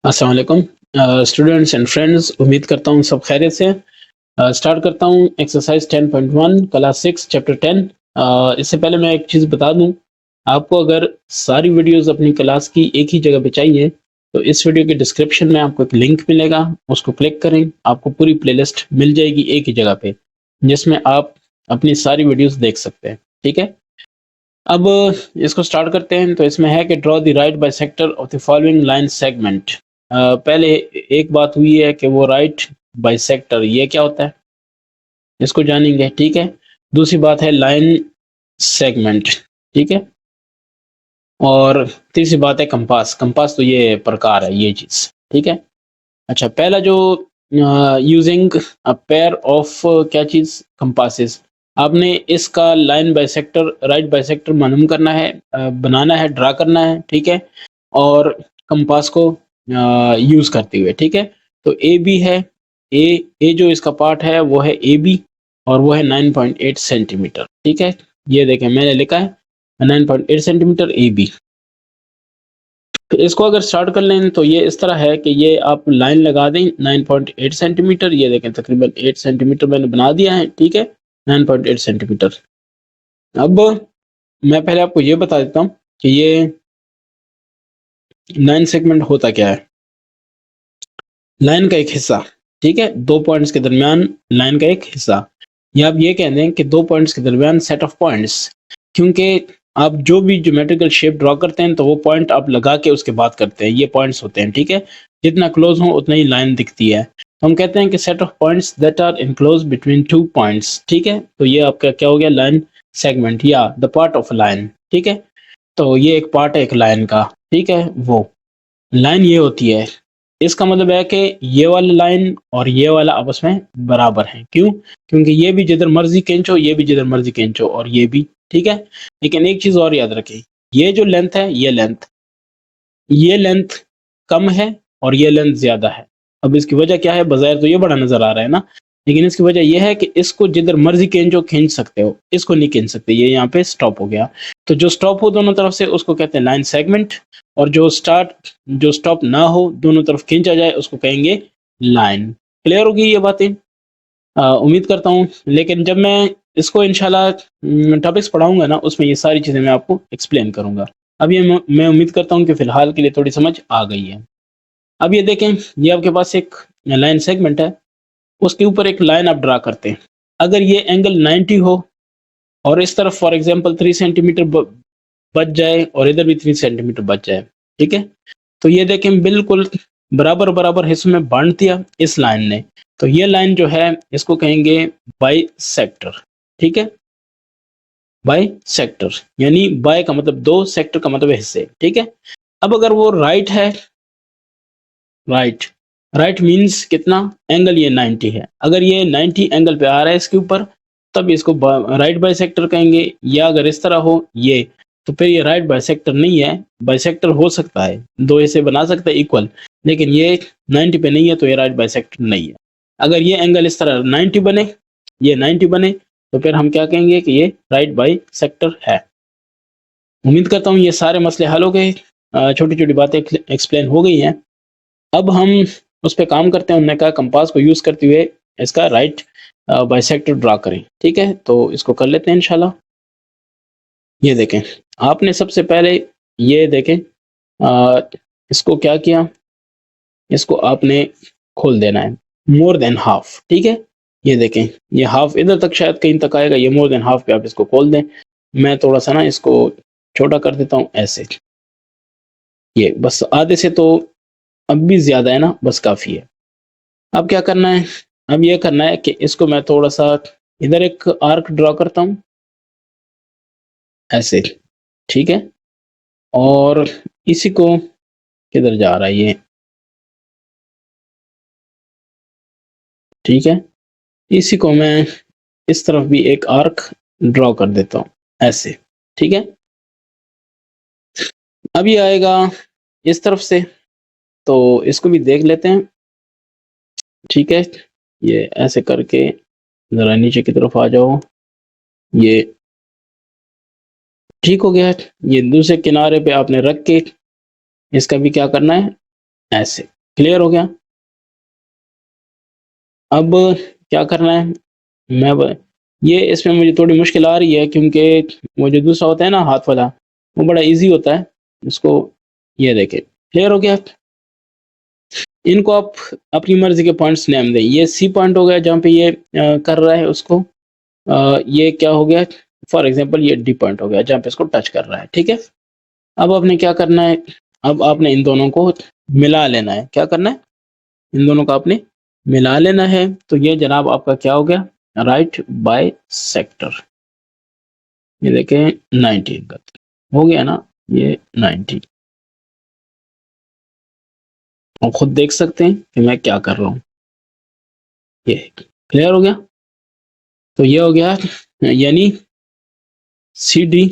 अस्सलाम वालेकुम students and friends, उम्मीद करता हूँ सब खैरियत से हैं। स्टार्ट करता हूँ एक्सरसाइज 10.1 क्लास 6 चैप्टर 10। इससे पहले मैं एक चीज़ बता दूँ, आपको अगर सारी वीडियोस अपनी क्लास की एक ही जगह पे चाहिए तो इस वीडियो के डिस्क्रिप्शन में आपको एक लिंक मिलेगा, उसको क्लिक करें, आपको पूरी प्लेलिस्ट मिल जाएगी एक ही जगह पे, जिसमें आप अपनी सारी वीडियोस देख सकते हैं। ठीक है, अब इसको स्टार्ट करते हैं। तो इसमें है कि draw the right bisector of the following line segment. पहले एक बात हुई है कि वो राइट बाइसेक्टर ये क्या होता है, इसको जानेंगे। ठीक है, दूसरी बात है लाइन सेगमेंट। ठीक है, और तीसरी बात है कंपास। कंपास तो ये प्रकार है, ये चीज। ठीक है, अच्छा, पहला जो यूजिंग अ पेयर ऑफ क्या चीज, कंपासेस। आपने इसका लाइन बाइसेक्टर राइट बाइसेक्टर मालूम करना है, बनाना है, ड्रा करना है। ठीक है, और कंपास को यूज करते हुए। ठीक है, तो ए बी है, ए जो इसका पार्ट है वो है ए बी, और वो है 9.8 सेंटीमीटर। ठीक है, ये देखें मैंने लिखा है 9.8 सेंटीमीटर ए बी। तो इसको अगर स्टार्ट कर लें तो ये इस तरह है कि ये आप लाइन लगा दें 9.8 सेंटीमीटर। ये देखें तकरीबन 8 सेंटीमीटर मैंने बना दिया है। ठीक है, 9.8 सेंटीमीटर। अब मैं पहले आपको ये बता देता हूँ कि ये 9 सेगमेंट होता क्या है। लाइन का एक हिस्सा, ठीक है, दो पॉइंट्स के दरमियान लाइन का एक हिस्सा, या आप ये कह दें कि दो पॉइंट्स के दरमियान सेट ऑफ पॉइंट्स। क्योंकि आप जो भी ज्योमेट्रिकल शेप ड्रॉ करते हैं तो वो पॉइंट आप लगा के उसके बाद करते हैं, ये पॉइंट्स होते हैं। ठीक है, जितना क्लोज हो उतना ही लाइन दिखती है, तो हम कहते हैं कि set of points that are enclose between two points. ठीक है, तो ये आपका क्या हो गया, लाइन सेगमेंट या द पार्ट ऑफ लाइन। ठीक है, तो ये एक पार्ट है एक लाइन का। ठीक है, वो लाइन ये होती है, इसका मतलब है कि ये वाला लाइन और ये वाला आपस में बराबर हैं। क्यों? क्योंकि ये भी जिधर मर्जी खींचो, ये भी जिधर मर्जी खींचो, और ये भी। ठीक है, लेकिन एक चीज और याद रखें, ये जो लेंथ है, ये लेंथ कम है और ये लेंथ ज्यादा है। अब इसकी वजह क्या है, बाज़ाहिर तो ये बड़ा नजर आ रहा है ना, लेकिन इसकी वजह यह है कि इसको जिधर मर्जी खींचो खींच सकते हो, इसको नहीं खींच सकते, ये यहाँ पे स्टॉप हो गया। तो जो स्टॉप हो दोनों तरफ से उसको कहते हैं लाइन सेगमेंट, और जो स्टॉप ना हो दोनों तरफ खींचा जाए उसको कहेंगे लाइन। क्लियर होगी ये बातें? उम्मीद करता हूँ। लेकिन जब मैं इसको इंशाल्लाह टॉपिक्स पढ़ाऊंगा ना, उसमें ये सारी चीज़ें मैं आपको एक्सप्लेन करूंगा। अब ये मैं उम्मीद करता हूँ कि फिलहाल के लिए थोड़ी समझ आ गई है। अब ये देखें, ये आपके पास एक लाइन सेगमेंट है, उसके ऊपर एक लाइन आप ड्रा करते हैं। अगर ये एंगल 90 हो और इस तरफ फॉर एग्जांपल 3 सेंटीमीटर बच जाए और इधर भी 3 सेंटीमीटर बच जाए। ठीक है, तो ये देखें बिल्कुल बराबर बराबर हिस्सों में बांट दिया इस लाइन ने। तो ये लाइन जो है इसको कहेंगे बाई सेक्टर। ठीक है, बाई सेक्टर यानी बाय का मतलब दो, सेक्टर का मतलब हिस्से। ठीक है, अब अगर वो राइट है, राइट राइट मीन्स कितना, एंगल ये 90 है, अगर ये 90 एंगल पे आ रहा है इसके ऊपर, तब इसको राइट बाइसेक्टर कहेंगे। या अगर इस तरह हो ये, तो फिर ये राइट बाइसेक्टर नहीं है। बाइसेक्टर हो सकता है, दो ऐसे बना सकता है इक्वल, लेकिन ये 90 पे नहीं है, तो ये राइट बाइसेक्टर नहीं है। अगर ये एंगल इस तरह 90 बने, ये 90 बने, तो फिर हम क्या कहेंगे कि ये राइट बाइसेक्टर है। उम्मीद करता हूँ ये सारे मसले हल हो गए, छोटी छोटी बातें एक्सप्लेन हो गई हैं। अब हम उस पे काम करते हैं। उन्होंने कहा कंपास को यूज करते हुए इसका राइट बाइसेक्टर ड्रा करें। ठीक है, तो इसको कर लेते हैं इंशाल्लाह। ये देखें, आपने सबसे पहले ये देखें, इसको क्या किया, इसको आपने खोल देना है मोर देन हाफ। ठीक है, ये देखें, ये हाफ इधर तक शायद कहीं तक आएगा, ये मोर देन हाफ पे आप इसको खोल दें। मैं थोड़ा सा ना इसको छोटा कर देता हूँ ऐसे, ये बस आधे से तो अब भी ज्यादा है ना, बस काफी है। अब क्या करना है, अब ये करना है कि इसको मैं थोड़ा सा इधर एक आर्क ड्रॉ करता हूँ ऐसे। ठीक है, और इसी को किधर जा रहा है ये, ठीक है, इसी को मैं इस तरफ भी एक आर्क ड्रॉ कर देता हूँ ऐसे। ठीक है, अब ये आएगा इस तरफ से, तो इसको भी देख लेते हैं। ठीक है, ये ऐसे करके जरा नीचे की तरफ आ जाओ, ये ठीक हो गया है। ये दूसरे किनारे पे आपने रख के इसका भी क्या करना है, ऐसे। क्लियर हो गया? अब क्या करना है, ये इसमें मुझे थोड़ी मुश्किल आ रही है क्योंकि वो जो दूसरा होता है ना हाथ वाला, वो बड़ा ईज़ी होता है। इसको ये देखें, क्लियर हो गया? इनको आप अपनी मर्ज़ी के पॉइंट्स नेम दें। ये सी पॉइंट हो गया जहाँ पे ये कर रहा है उसको। ये क्या हो गया, फॉर एग्ज़ाम्पल ये डी पॉइंट हो गया जहाँ पे इसको टच कर रहा है, ठीक है? अब आपने क्या करना है, अब आपने इन दोनों को मिला लेना है। क्या करना है? इन दोनों को आपने मिला लेना है। तो ये जनाब आपका क्या हो गया, राइट बाय सेक्टर। ये देखें 90 एंगल हो गया ना, ये 90। आप खुद देख सकते हैं कि मैं क्या कर रहा हूँ। ये क्लियर हो गया? तो ये हो गया, यानी C D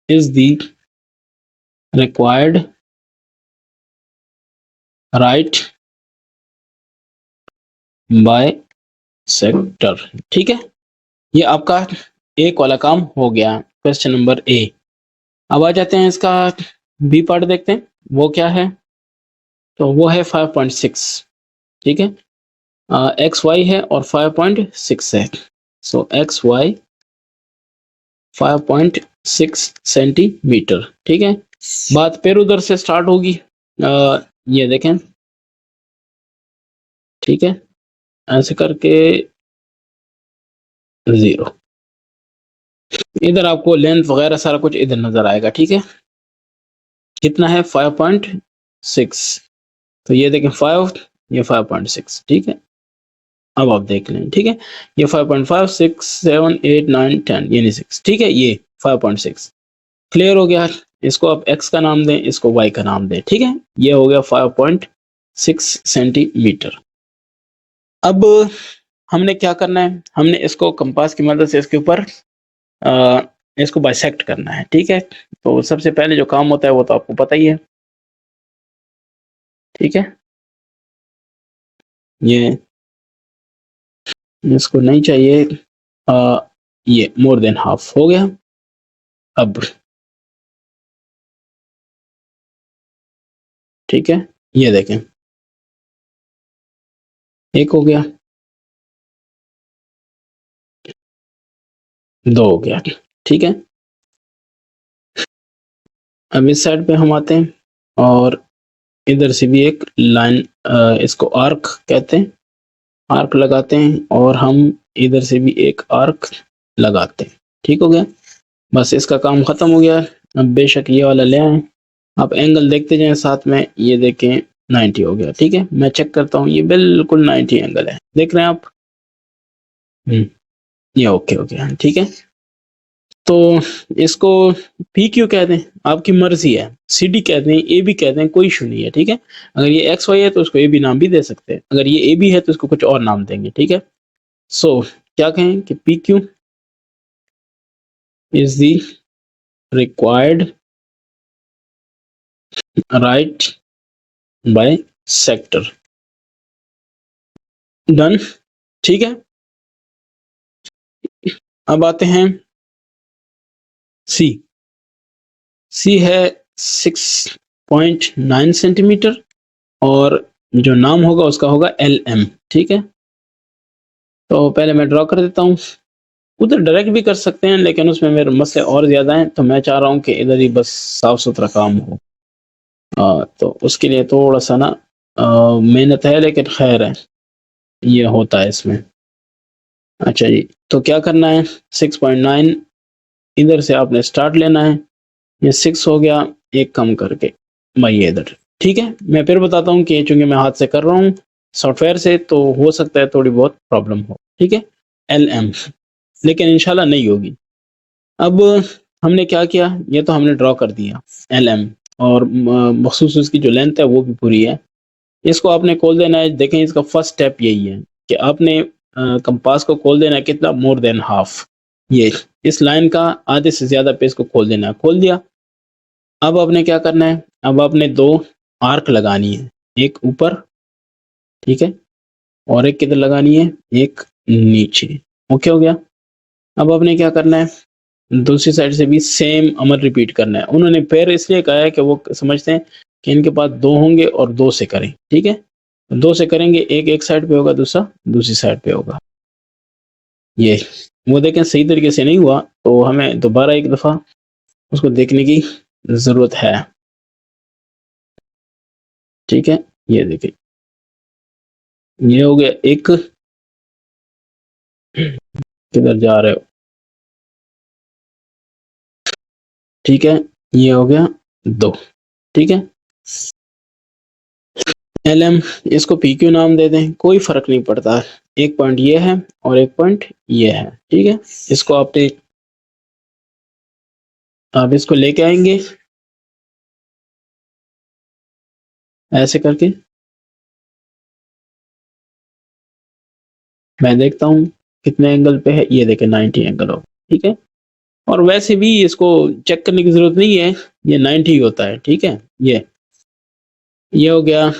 is the required right bisector. ठीक है, ये आपका एक वाला काम हो गया, क्वेश्चन नंबर ए। अब आ जाते हैं इसका बी पार्ट देखते हैं, वो क्या है। तो वो है 5.6। ठीक है, एक्स वाई है और 5.6 है। सो एक्स वाई 5.6 सेंटीमीटर। ठीक है, बात फिर उधर से स्टार्ट होगी। ये देखें, ठीक है, ऐसे करके 0, इधर आपको लेंथ वगैरह सारा कुछ इधर नजर आएगा। ठीक है, कितना है 5.6। तो ये देखें 5, ये 5.6। ठीक है, अब आप देख लें। ठीक है, ये 5.5, 6, 7, 8, 9, 10 यानी 6। ठीक है, ये 5.6 क्लियर हो गया। इसको आप x का नाम दें, इसको y का नाम दें। ठीक है, ये हो गया 5.6 सेंटीमीटर। अब हमने क्या करना है, हमने इसको कंपास की मदद से इसके ऊपर इसको बाइसेक्ट करना है। ठीक है, तो सबसे पहले जो काम होता है वो तो आपको पता ही है। ठीक है, ये इसको नहीं चाहिए, ये मोर देन हाफ हो गया। अब ठीक है, ये देखें, एक हो गया, 2 हो गया। ठीक है, अब इस साइड पे हम आते हैं और इधर से भी एक लाइन, इसको आर्क कहते हैं, आर्क लगाते हैं और हम इधर से भी एक आर्क लगाते हैं। ठीक हो गया, बस इसका काम खत्म हो गया। अब बेशक ये वाला ले आए, आप एंगल देखते जाएं साथ में। ये देखें 90 हो गया। ठीक है, मैं चेक करता हूँ, ये बिल्कुल 90 एंगल है, देख रहे हैं आप। ये ओके हो गया। ठीक है, तो इसको पी क्यू कहते हैं, आपकी मर्जी है। सी डी कहते हैं, ए बी कहते हैं, कोई इशू नहीं है। ठीक है, अगर ये एक्स वाई है तो उसको ए बी नाम भी दे सकते हैं, अगर ये ए बी है तो उसको कुछ और नाम देंगे। ठीक है, सो क्या कहें कि P Q is the required right by sector. Done. ठीक है, अब आते हैं सी। सी है 6.9 सेंटीमीटर और जो नाम होगा उसका होगा एल एम। ठीक है, तो पहले मैं ड्रॉ कर देता हूँ। उधर डायरेक्ट भी कर सकते हैं लेकिन उसमें मेरे मसले और ज़्यादा हैं, तो मैं चाह रहा हूँ कि इधर ही बस साफ सुथरा काम हो। तो उसके लिए थोड़ा सा ना मेहनत है, लेकिन खैर है, ये होता है इसमें। अच्छा जी, तो क्या करना है, 6.9 इधर से आपने स्टार्ट लेना है। ये 6 हो गया, एक कम करके भाई ये इधर। ठीक है, मैं फिर बताता हूँ कि चूंकि मैं हाथ से कर रहा हूँ सॉफ्टवेयर से, तो हो सकता है थोड़ी बहुत प्रॉब्लम हो। ठीक है, एल एम, लेकिन इंशाल्लाह नहीं होगी। अब हमने क्या किया, ये तो हमने ड्रॉ कर दिया एल एम, और मखसूस उसकी जो लेंथ है वो भी पूरी है। इसको आपने खोल देना है। देखें, इसका फर्स्ट स्टेप यही है कि आपने कंपास को खोल देना है, कितना, मोर देन हाफ। ये इस लाइन का आधे से ज्यादा पे इसको खोल देना है। खोल दिया। अब आपने क्या करना है, अब आपने 2 आर्क लगानी है, एक ऊपर, ठीक है, और एक किधर लगानी है, एक नीचे। ओके हो गया। अब आपने क्या करना है, दूसरी साइड से भी सेम अमल रिपीट करना है। उन्होंने पैर इसलिए कहा है कि वो समझते हैं कि इनके पास 2 होंगे और 2 से करें, ठीक है? 2 से करेंगे, एक साइड पे होगा, दूसरा दूसरी साइड पे होगा। ये वो देखें सही तरीके से नहीं हुआ, तो हमें दोबारा एक दफ़ा उसको देखने की ज़रूरत है, ठीक है? ये देखें, ये हो गया 1, किधर जा रहे हो? ठीक है, ये हो गया 2, ठीक है? LM इसको PQ नाम दे दें, कोई फ़र्क नहीं पड़ता। एक पॉइंट ये है और एक पॉइंट ये है, ठीक है? इसको आप इसको लेके आएँगे ऐसे करके। मैं देखता हूँ कितने एंगल पे है, ये देखें 90 एंगल हो, ठीक है? और वैसे भी इसको चेक करने की ज़रूरत नहीं है, ये 90 ही होता है, ठीक है? ये हो गया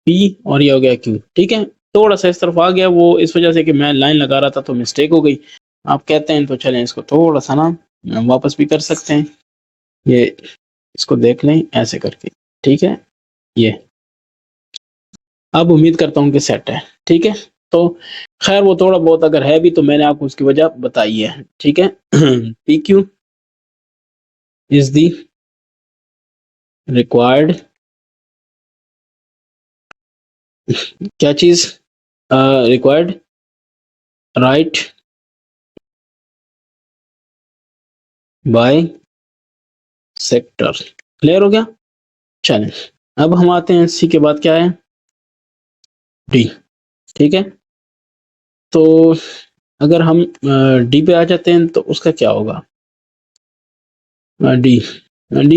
P और ये हो गया Q, ठीक है? थोड़ा-सा इस तरफ आ गया, वो इस वजह से कि मैं लाइन लगा रहा था तो मिस्टेक हो गई। आप कहते हैं तो चलें इसको थोड़ा-सा ना वापस भी कर सकते हैं। ये इसको देख लें ऐसे करके, ठीक है? ये अब उम्मीद करता हूँ कि सेट है, ठीक है? तो खैर वो थोड़ा बहुत अगर है भी तो मैंने आपको उसकी वजह बताई है, ठीक है? PQ इज़ द रिक्वायर्ड क्या चीज़ required right bisector. Clear हो गया? चलें, अब हम आते हैं C के बाद क्या है? D, ठीक है? तो अगर हम D पे आ जाते हैं तो उसका क्या होगा? D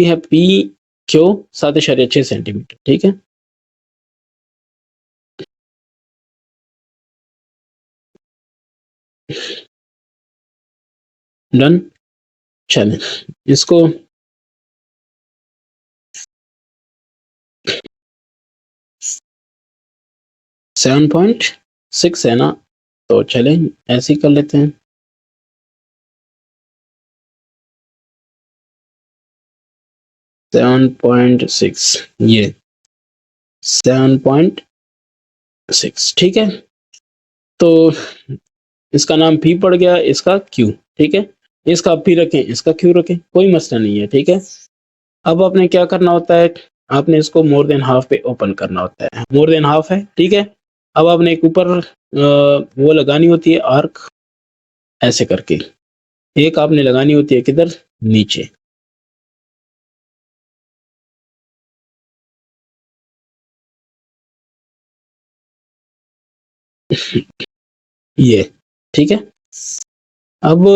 है PQ 7.6 सेंटीमीटर, ठीक है? डन? चलें, इसको 7.6 है ना, तो चलें ऐसे ही कर लेते हैं। 7.6 ये 7.6, ठीक है? तो इसका नाम P पड़ गया, इसका Q, ठीक है? इसका P रखें, इसका Q रखें, कोई मसला नहीं है, ठीक है? अब आपने क्या करना होता है, आपने इसको मोर देन हाफ पे ओपन करना होता है। मोर देन हाफ है, ठीक है? अब आपने एक ऊपर वो लगानी होती है आर्क ऐसे करके, एक आपने लगानी होती है किधर? नीचे। ये, ठीक है? अब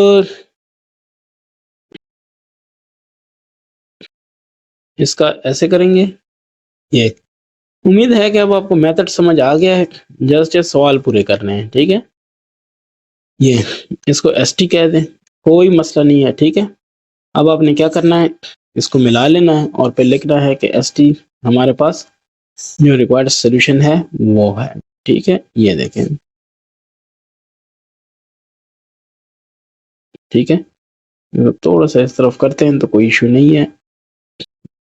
इसका ऐसे करेंगे, ये। उम्मीद है कि अब आपको मेथड समझ आ गया है, जस्ट ये सवाल पूरे करने हैं, ठीक है? ये इसको ST कह दें, कोई मसला नहीं है, ठीक है? अब आपने क्या करना है, इसको मिला लेना है और फिर लिखना है कि ST हमारे पास जो रिक्वायर्ड सॉल्यूशन है वो है, ठीक है? ये देखें, ठीक है? थोड़ा सा इस तरफ करते हैं तो कोई इशू नहीं है।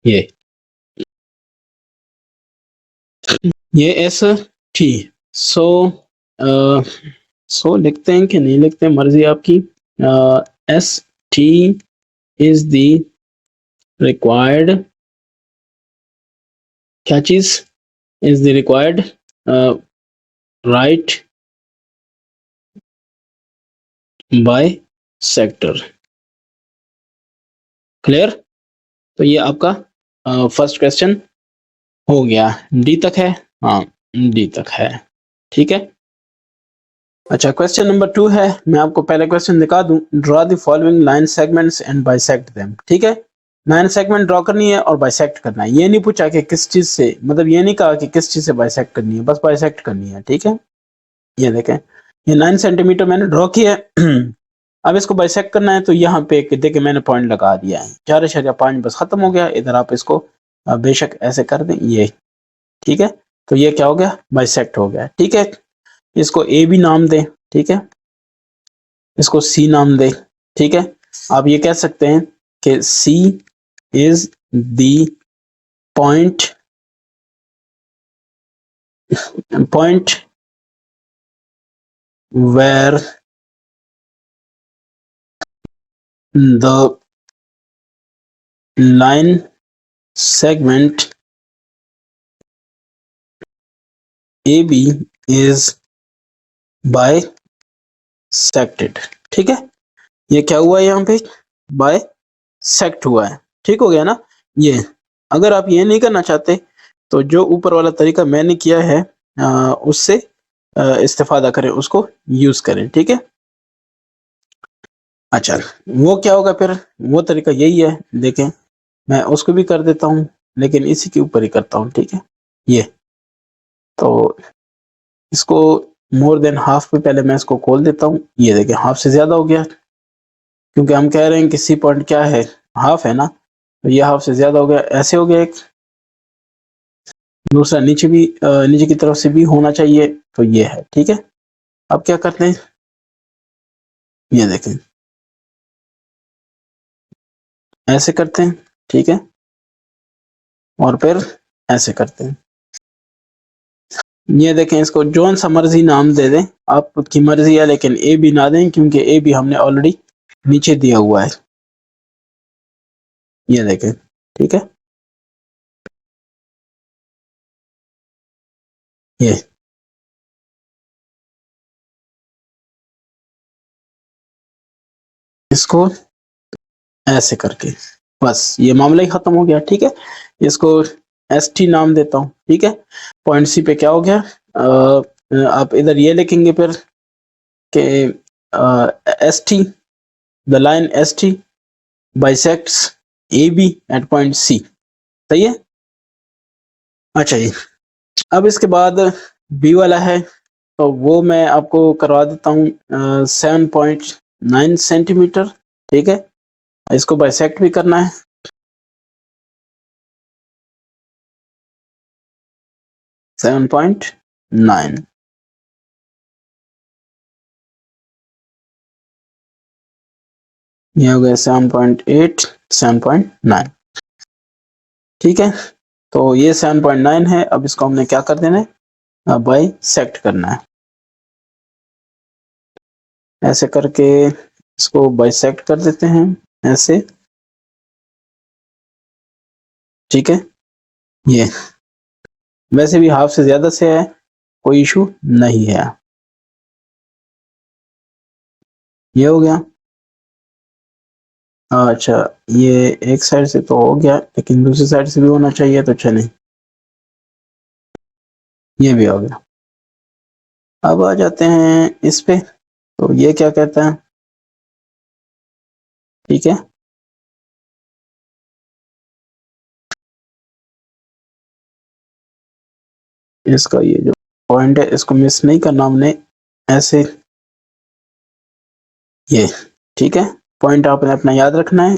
ये ST सो सो लिखते हैं कि नहीं लिखते हैं, मर्जी आपकी। ST इज द रिक्वायर्ड क्या चीज? Is the required right bisector. Clear? तो ये आपका फर्स्ट क्वेश्चन हो गया। डी तक है? हाँ, डी तक है, ठीक है? अच्छा, क्वेश्चन नंबर 2 है। मैं आपको पहले क्वेश्चन दिखा दूं। Draw the following line segments and bisect them, ठीक है? लाइन सेगमेंट ड्रॉ करनी है और बाइसेक्ट करना है। ये नहीं पूछा कि किस चीज से, मतलब ये नहीं कहा कि किस चीज से बाइसेक्ट करनी है, बस बाइसेक्ट करनी है, ठीक है? ये देखें, ये 9 सेंटीमीटर मैंने ड्रॉ किया है। अब इसको बाइसेक्ट करना है तो यहाँ पे देखिए मैंने पॉइंट लगा दिया है, 4.5 बस खत्म हो गया। इधर आप इसको बेशक ऐसे कर दें, ये, ठीक है? तो ये क्या हो गया? बाइसेक्ट हो गया, ठीक है? इसको ए भी नाम दें, ठीक है? इसको सी नाम दें, ठीक है? आप ये कह सकते हैं कि C is the point where the line segment AB is bisected। ठीक है, ये क्या हुआ है यहाँ पे, बाइसेक्ट हुआ है। ठीक हो गया ना। ये अगर आप ये नहीं करना चाहते तो जो ऊपर वाला तरीका मैंने किया है उससे इस्तेफादा करें, उसको यूज करें। ठीक है, अच्छा वो क्या होगा फिर, वो तरीका यही है। देखें, मैं उसको भी कर देता हूँ लेकिन इसी के ऊपर ही करता हूँ। ठीक है, ये तो इसको मोर देन हाफ पे पहले मैं इसको खोल देता हूँ। ये देखें, हाफ से ज्यादा हो गया, क्योंकि हम कह रहे हैं कि सी पॉइंट क्या है, हाफ है ना, तो ये हाफ से ज्यादा हो गया। ऐसे हो गया एक, दूसरा नीचे भी नीचे की तरफ से भी होना चाहिए, तो ये है। ठीक है, अब क्या करते हैं, ये देखें, ऐसे करते हैं। ठीक है, और फिर ऐसे करते हैं। ये देखें, इसको जोन सा मर्जी नाम दे दें, आपकी मर्जी है, लेकिन ए बी ना दें, क्योंकि ए बी हमने ऑलरेडी नीचे दिया हुआ है। ये देखें, ठीक है, ये इसको ऐसे करके बस ये मामला ही खत्म हो गया। ठीक है, इसको एस टी नाम देता हूँ। ठीक है, पॉइंट सी पे क्या हो गया, आप इधर ये लिखेंगे फिर कि S T, the line S T bisects A B at point C. सही है, अच्छा जी। अब इसके बाद बी वाला है, तो वो मैं आपको करवा देता हूँ 7.9 सेंटीमीटर। ठीक है, इसको बाइसेक्ट भी करना है। 7.9, ये हो गया 7.8, 7.9। ठीक है, तो ये 7.9 है। अब इसको हमने क्या कर देना है, बाइसेक्ट करना है। ऐसे करके इसको बाइसेक्ट कर देते हैं, ऐसे। ठीक है, ये वैसे भी हाफ से ज्यादा से है, कोई इशू नहीं है। ये हो गया। अच्छा, ये एक साइड से तो हो गया, लेकिन दूसरी साइड से भी होना चाहिए, तो चले, ये भी हो गया। अब आ जाते हैं इस पे, तो ये क्या कहता है। ठीक है, इसका ये जो पॉइंट है, इसको मिस नहीं करना हमने, ऐसे, ये। ठीक है, पॉइंट आपने अपना याद रखना है।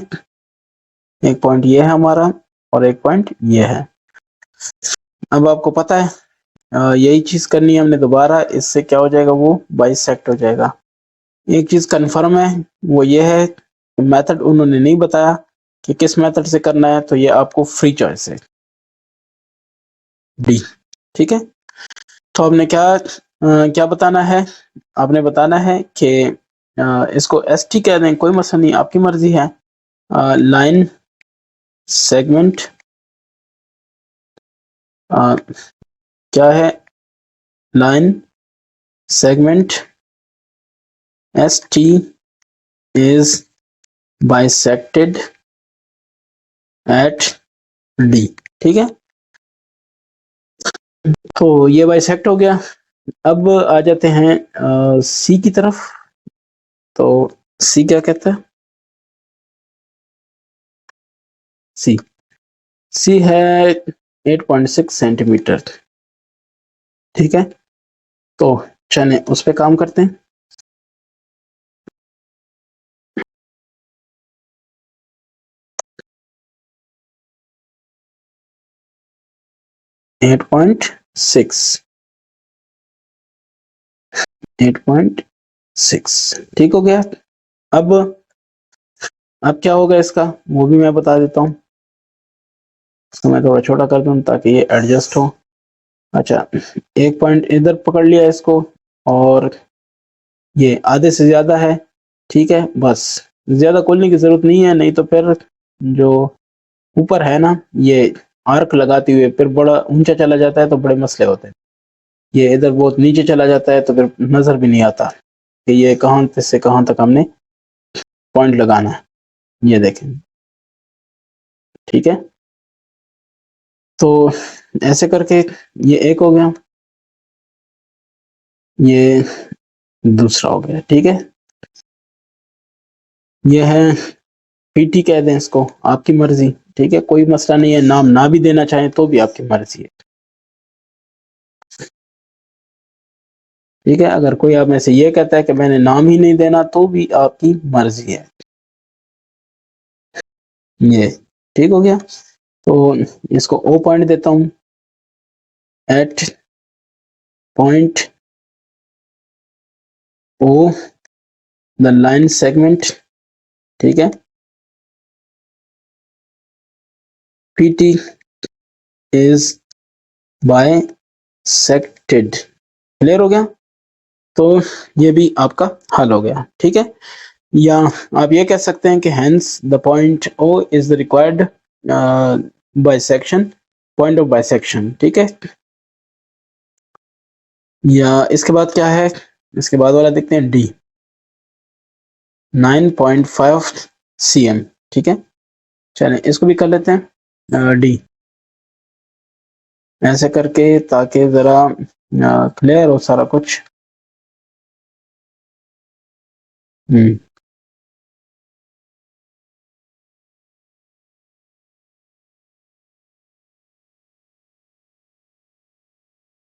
एक पॉइंट ये है हमारा, और एक पॉइंट ये है। अब आपको पता है यही चीज करनी है हमने दोबारा, इससे क्या हो जाएगा, वो बाइसेक्ट हो जाएगा। एक चीज कंफर्म है, वो ये है, मेथड उन्होंने नहीं बताया कि किस मेथड से करना है, तो ये आपको फ्री चॉइस है, डी। ठीक है, तो आपने क्या बताना है, आपने बताना है कि इसको एस टी कह दें, कोई मसला नहीं, आपकी मर्जी है। लाइन सेगमेंट क्या है, line segment S T is bisected eight D. ठीक है, तो ये बाइसेक्ट हो गया। अब आ जाते हैं सी की तरफ, तो सी क्या कहता है, सी सी है 8.6 सेंटीमीटर। ठीक है, तो चले उस पे काम करते हैं। 8.6, 8.6 ठीक हो गया। अब अब क्या होगा इसका, वो भी मैं बता देता हूँ। इसको मैं थोड़ा छोटा कर दूं ताकि ये एडजस्ट हो। अच्छा, एक पॉइंट इधर पकड़ लिया इसको, और ये आधे से ज़्यादा है, ठीक है। बस ज़्यादा खोलने की ज़रूरत नहीं है, नहीं तो फिर जो ऊपर है ना, ये आर्क लगाते हुए फिर बड़ा ऊंचा चला जाता है तो बड़े मसले होते हैं। ये इधर बहुत नीचे चला जाता है तो फिर नज़र भी नहीं आता कि ये कहाँ से कहाँ तक हमने पॉइंट लगाना है। ये देखें, ठीक है। तो ऐसे करके ये एक हो गया, ये दूसरा हो गया, ठीक है। ये है पीटी कह दें इसको, आपकी मर्जी, ठीक है, कोई मसला नहीं है। नाम ना भी देना चाहें तो भी आपकी मर्जी है, ठीक है। अगर कोई आप में से ये कहता है कि मैंने नाम ही नहीं देना तो भी आपकी मर्जी है। ये ठीक हो गया। तो इसको ओ पॉइंट देता हूं, at point O the line segment, ठीक है, पीटी इज बाइसेक्टेड। क्लियर हो गया। तो ये भी आपका हल हो गया, ठीक है। या आप ये कह सकते हैं कि hence the point O is the required bisection, point of bisection, ठीक है। या इसके बाद क्या है, इसके बाद वाला देखते हैं, डी 9.5 cm, ठीक है। चलें इसको भी कर लेते हैं डी, ऐसे करके ताकि जरा क्लियर हो सारा कुछ।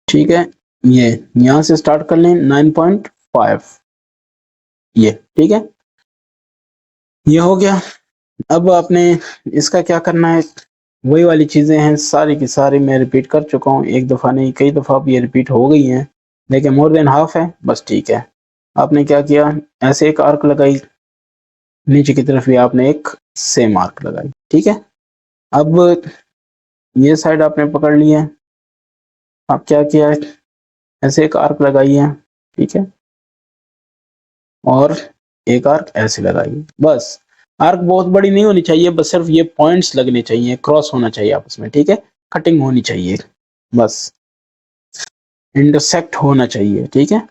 ठीक है, ये यहां से स्टार्ट कर लें 9.5, ये ठीक है, ये हो गया। अब आपने इसका क्या करना है, वही वाली चीजें हैं सारी की सारी मैं रिपीट कर चुका हूँ, एक दफा नहीं कई दफा अब ये रिपीट हो गई हैं, लेकिन मोर देन हाफ है बस, ठीक है। आपने क्या किया, ऐसे एक आर्क लगाई, नीचे की तरफ भी आपने एक सेम आर्क लगाई, ठीक है। अब ये साइड आपने पकड़ लिया है, अब क्या किया है, ऐसे एक आर्क लगाई है, ठीक है, और एक आर्क ऐसे लगाई, बस। आर्क बहुत बड़ी नहीं होनी चाहिए, बस सिर्फ ये पॉइंट्स लगने चाहिए, क्रॉस होना चाहिए आपस में, ठीक है, कटिंग होनी चाहिए, बस इंटरसेक्ट होना चाहिए, ठीक है।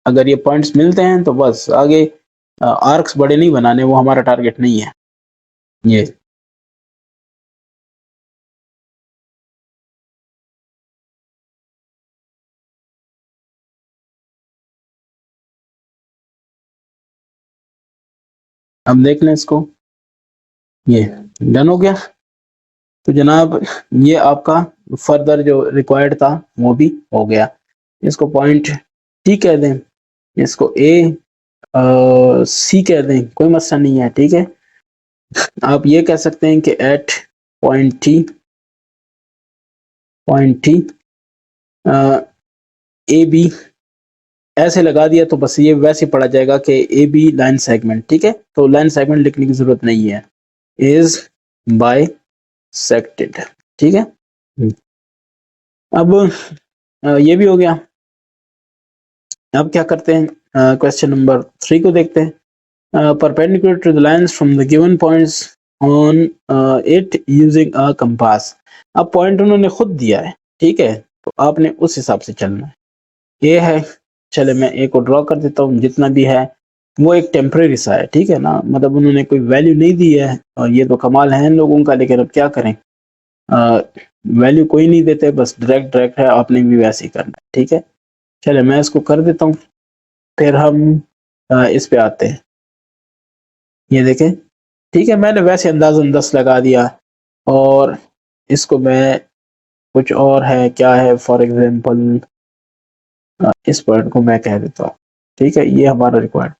अगर ये पॉइंट्स मिलते हैं तो बस आगे आर्क्स बड़े नहीं बनाने, वो हमारा टारगेट नहीं है। ये अब देख लें इसको, ये डन हो गया। तो जनाब ये आपका फर्दर जो रिक्वायर्ड था वो भी हो गया। इसको पॉइंट टी कह दें, इसको ए सी कह दें, कोई मसला नहीं है, ठीक है। आप ये कह सकते हैं कि at point T A B ऐसे लगा दिया तो बस ये वैसे पढ़ा जाएगा कि ए बी लाइन सेगमेंट, ठीक है। तो लाइन सेगमेंट लिखने की जरूरत नहीं है, इज बाय सेक्टेड, ठीक है। अब ये भी हो गया। अब क्या करते हैं, क्वेश्चन नंबर 3 को देखते हैं। Perpendicular to the lines from the given points on it using a compass. अब पॉइंट उन्होंने खुद दिया है, ठीक है, तो आपने उस हिसाब से चलना है। ये है, चले मैं ए को ड्रॉ कर देता हूँ, जितना भी है वो एक टेम्परेरी सा है, ठीक है ना, मतलब उन्होंने कोई वैल्यू नहीं दी है, और ये तो कमाल है इन लोगों का, लेकिन अब क्या करें, वैल्यू कोई नहीं देते, बस डायरेक्ट डायरेक्ट है, आपने भी वैसे ही करना है, ठीक है। चले मैं इसको कर देता हूँ, फिर हम इस पे आते हैं। ये देखें, ठीक है, मैंने वैसे अंदाजन 10 लगा दिया, और इसको मैं कुछ और है क्या है, फॉर एग्जांपल इस पॉइंट को मैं कह देता हूँ, ठीक है, ये हमारा रिक्वायर्ड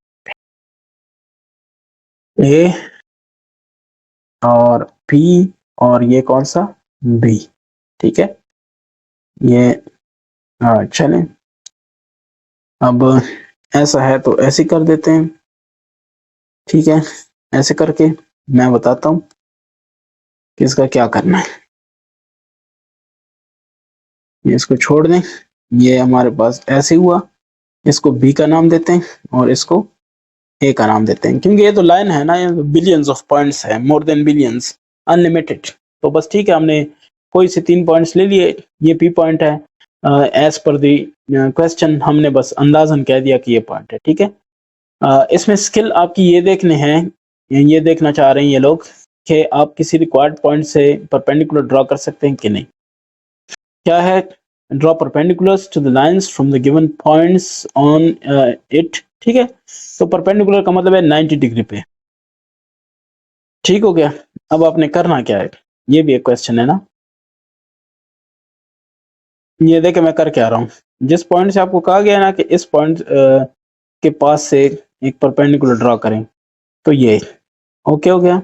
ए और पी, और ये कौन सा, बी, ठीक है। ये चलें, अब ऐसा है तो ऐसे कर देते हैं, ठीक है। ऐसे करके मैं बताता हूँ कि इसका क्या करना है। ये इसको छोड़ दें, ये हमारे पास ऐसे हुआ, इसको बी का नाम देते हैं और इसको ए का नाम देते हैं, क्योंकि ये तो लाइन है ना, ये बिलियंस ऑफ पॉइंट्स है, मोर देन बिलियंस, अनलिमिटेड। तो बस ठीक है, हमने कोई से 3 पॉइंट्स ले लिए, ये पी पॉइंट है, एज पर दी क्वेश्चन हमने बस अंदाजन कह दिया कि ये पॉइंट है, ठीक है। इसमें स्किल आपकी ये देखने हैं, ये देखना चाह रहे हैं ये लोग कि आप किसी रिक्वायर्ड पॉइंट से परपेंडिकुलर ड्रॉ कर सकते हैं कि नहीं। क्या है, draw perpendiculars to the lines from the given points on it, ठीक है। तो परपेंडिकुलर का मतलब है 90 डिग्री पे, ठीक हो गया। अब आपने करना क्या है, ये भी एक क्वेश्चन है ना। ये देखे मैं कर क्या रहा हूँ, जिस पॉइंट से आपको कहा गया है ना कि इस पॉइंट के पास से एक परपेंडिकुलर ड्रॉ करें, तो ये ओके हो गया।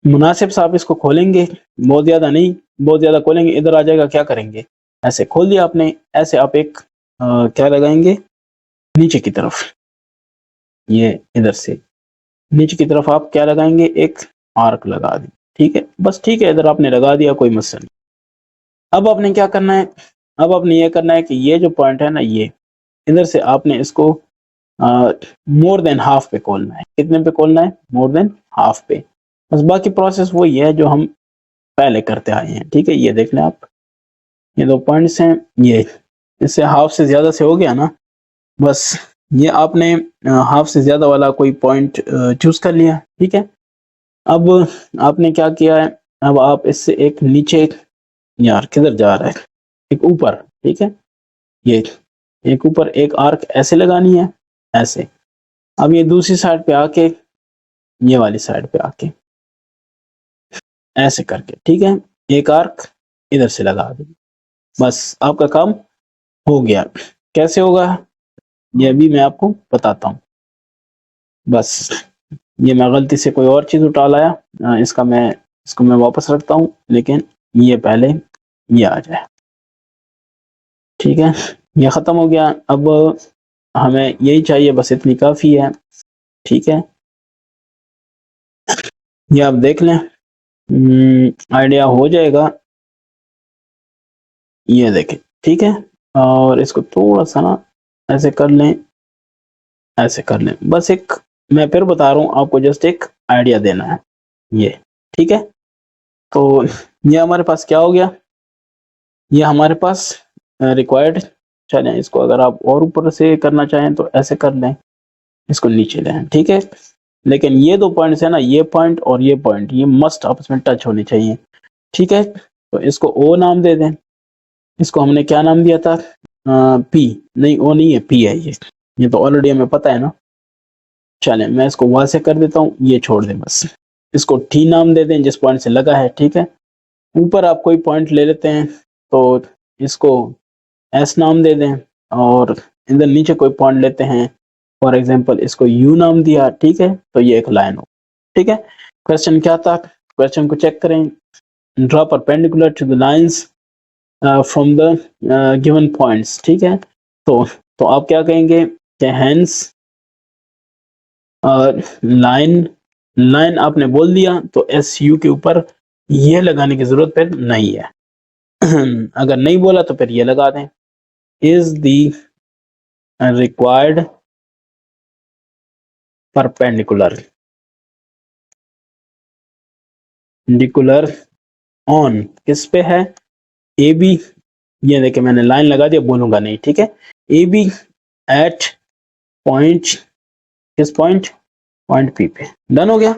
मुनासिब से आप इसको खोलेंगे, बहुत ज़्यादा नहीं, बहुत ज़्यादा खोलेंगे इधर आ जाएगा, क्या करेंगे, ऐसे खोल दिया आपने, ऐसे आप एक क्या लगाएंगे नीचे की तरफ, ये इधर से नीचे की तरफ आप क्या लगाएंगे, एक आर्क लगा दें, ठीक है। बस ठीक है, इधर आपने लगा दिया, कोई मसला नहीं। अब आपने क्या करना है, अब आपने ये करना है कि ये जो पॉइंट है ना, ये इधर से आपने इसको मोर देन हाफ पे खोलना है। कितने पे खोलना है, मोर देन हाफ पे। बस बाकी प्रोसेस वही है जो हम पहले करते आए हैं, ठीक है। ये देख लें आप, ये 2 पॉइंट्स हैं, ये इससे हाफ से ज्यादा से हो गया ना, बस ये आपने हाफ से ज्यादा वाला कोई पॉइंट चूज कर लिया, ठीक है। अब आपने क्या किया है, अब आप इससे एक नीचे, यार किधर जा रहा है, एक ऊपर, ठीक है। ये एक ऊपर एक आर्क ऐसे लगानी है, ऐसे। अब ये दूसरी साइड पे आके, ये वाली साइड पे आके ऐसे करके, ठीक है, एक आर्क इधर से लगा दें, बस आपका काम हो गया। कैसे होगा ये भी मैं आपको बताता हूँ। बस ये मैं गलती से कोई और चीज़ उठा लाया, इसको मैं वापस रखता हूँ, लेकिन ये पहले ये आ जाए, ठीक है। ये ख़त्म हो गया। अब हमें यही चाहिए, बस इतनी काफ़ी है, ठीक है। ये आप देख लें, आइडिया हो जाएगा, ये देखें, ठीक है। और इसको थोड़ा सा ना ऐसे कर लें, ऐसे कर लें, बस एक, मैं फिर बता रहा हूँ आपको, जस्ट एक आइडिया देना है ये, ठीक है। तो ये हमारे पास क्या हो गया, ये हमारे पास रिक्वायर्ड, चलें इसको अगर आप और ऊपर से करना चाहें तो ऐसे कर लें, इसको नीचे लें, ठीक है। लेकिन ये 2 पॉइंट्स है ना, ये पॉइंट और ये पॉइंट, ये मस्ट आपस में टच होने चाहिए, ठीक है। तो इसको ओ नाम दे दें, इसको हमने क्या नाम दिया था, पी, नहीं ओ नहीं है, पी है ये तो ऑलरेडी हमें पता है ना। चलें मैं इसको वहां से कर देता हूँ, ये छोड़ दें, बस इसको टी नाम दे दें जिस पॉइंट से लगा है, ठीक है। ऊपर आप कोई पॉइंट ले लेते हैं तो इसको एस नाम दे दें, और इधर नीचे कोई पॉइंट लेते हैं, फॉर एग्जांपल इसको यू नाम दिया, ठीक है। तो ये एक लाइन हो, ठीक है। क्वेश्चन क्या था, क्वेश्चन को चेक करें, draw perpendicular to the lines from the given points, ठीक है। तो आप क्या कहेंगे कि हेंस लाइन, लाइन आपने बोल दिया तो एस यू के ऊपर ये लगाने की जरूरत फिर नहीं है। अगर नहीं बोला तो फिर ये लगा दें, इज द रिक्वायर्ड परपेंडिकुलर डिकुलर ऑन, किस पे है, ए बी। ये देखिए मैंने लाइन लगा दिया, बोलूंगा नहीं, ठीक है। ए बी एट पॉइंट, किस पॉइंट, पॉइंट पी पे। डन हो गया,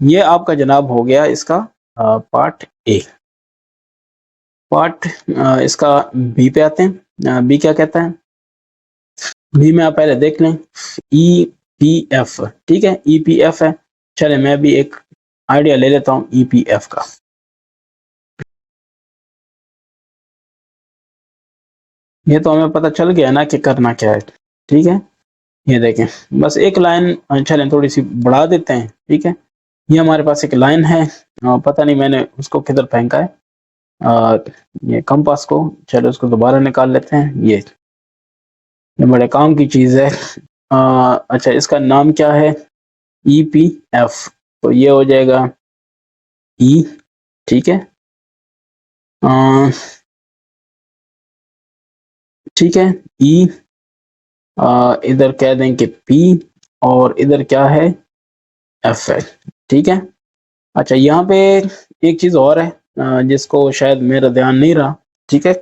ये आपका जनाब हो गया इसका पार्ट ए। पार्ट इसका बी पे आते हैं, बी क्या कहता है, बी में आप पहले देख लें, ई पी एफ, ठीक है, ई पी एफ है। चले मैं भी एक आइडिया ले लेता हूँ ई पी एफ का। ये तो हमें पता चल गया ना कि करना क्या है, ठीक है। ये देखें, बस एक लाइन, चलें थोड़ी सी बढ़ा देते हैं, ठीक है। ये हमारे पास एक लाइन है, पता नहीं मैंने उसको किधर फेंका है, ये कंपास को, चलो उसको दोबारा निकाल लेते हैं। ये बड़े काम की चीज़ है। अच्छा इसका नाम क्या है, ई पी एफ, तो ये हो जाएगा ई, ठीक है। ठीक है। ई इधर कह दें कि पी और इधर क्या है, एफ है। ठीक है। अच्छा यहाँ पे एक चीज और है जिसको शायद मेरा ध्यान नहीं रहा। ठीक है।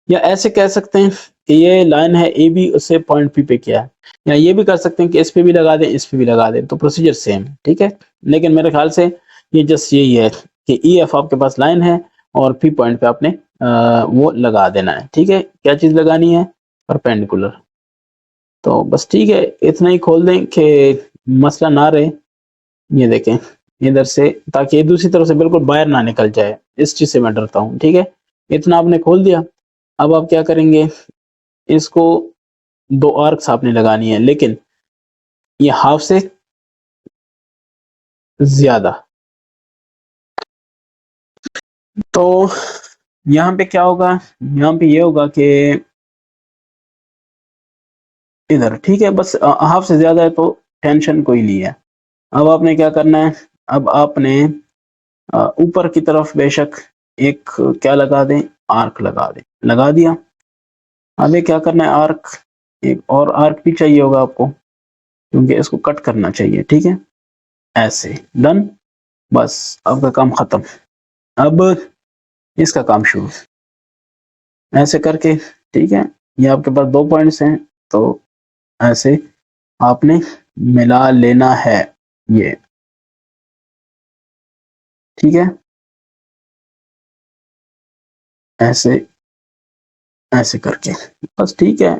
या ऐसे कह सकते हैं कि ये लाइन है ए बी, उससे पॉइंट पी पे किया है। या ये भी कर सकते हैं कि इस पे भी लगा दें, इस पे भी लगा दें, तो प्रोसीजर सेम है। ठीक है। लेकिन मेरे ख्याल से ये जस्ट यही है कि ई एफ आपके पास लाइन है और पी पॉइंट पे आपने वो लगा देना है। ठीक है। क्या चीज लगानी है, परपेंडिकुलर। तो बस ठीक है, इतना ही खोल दें कि मसला ना रहे। ये देखें इधर से, ताकि ये दूसरी तरफ से बिल्कुल बाहर ना निकल जाए, इस चीज से मैं डरता हूँ। ठीक है। इतना आपने खोल दिया। अब आप क्या करेंगे, इसको दो आर्क्स आपने लगानी है, लेकिन ये हाफ से ज्यादा। तो यहाँ पे क्या होगा, यहाँ पे ये होगा कि इधर, ठीक है, बस हाफ से ज्यादा है तो टेंशन कोई नहीं है। अब आपने क्या करना है, अब आपने ऊपर की तरफ बेशक एक क्या लगा दें, आर्क लगा दें। लगा दिया। अब ये क्या करना है, आर्क, एक और आर्क भी चाहिए होगा आपको, क्योंकि इसको कट करना चाहिए। ठीक है। ऐसे डन। बस आपका काम खत्म। अब इसका काम शुरू, ऐसे करके। ठीक है। ये आपके पास दो पॉइंट्स हैं, तो ऐसे आपने मिला लेना है ये। ठीक है। ऐसे ऐसे करके, बस ठीक है।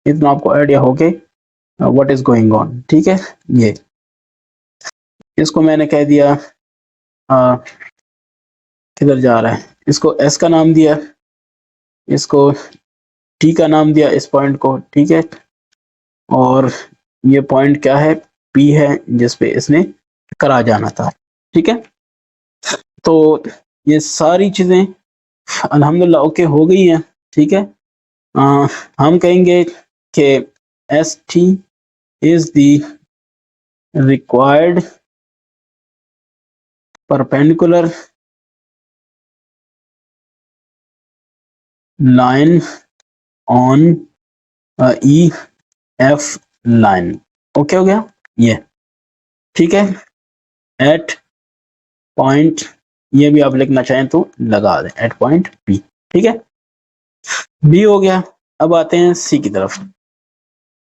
इतना आपको आइडिया हो के व्हाट इज गोइंग ऑन। ठीक है। ये इसको मैंने कह दिया किधर जा रहा है, इसको एस का नाम दिया, इसको टी का नाम दिया इस पॉइंट को। ठीक है। और ये पॉइंट क्या है, पी है, जिस पे इसने करा जाना था। ठीक है। तो ये सारी चीजें अल्हम्दुलिल्लाह ओके हो गई हैं। ठीक है। अ, हम कहेंगे कि S T is the required perpendicular line on E F line. Okay हो गया ये। ठीक है। एट पॉइंट, ये भी आप लिखना चाहें तो लगा दें, एट पॉइंट बी। ठीक है। बी हो गया। अब आते हैं सी की तरफ।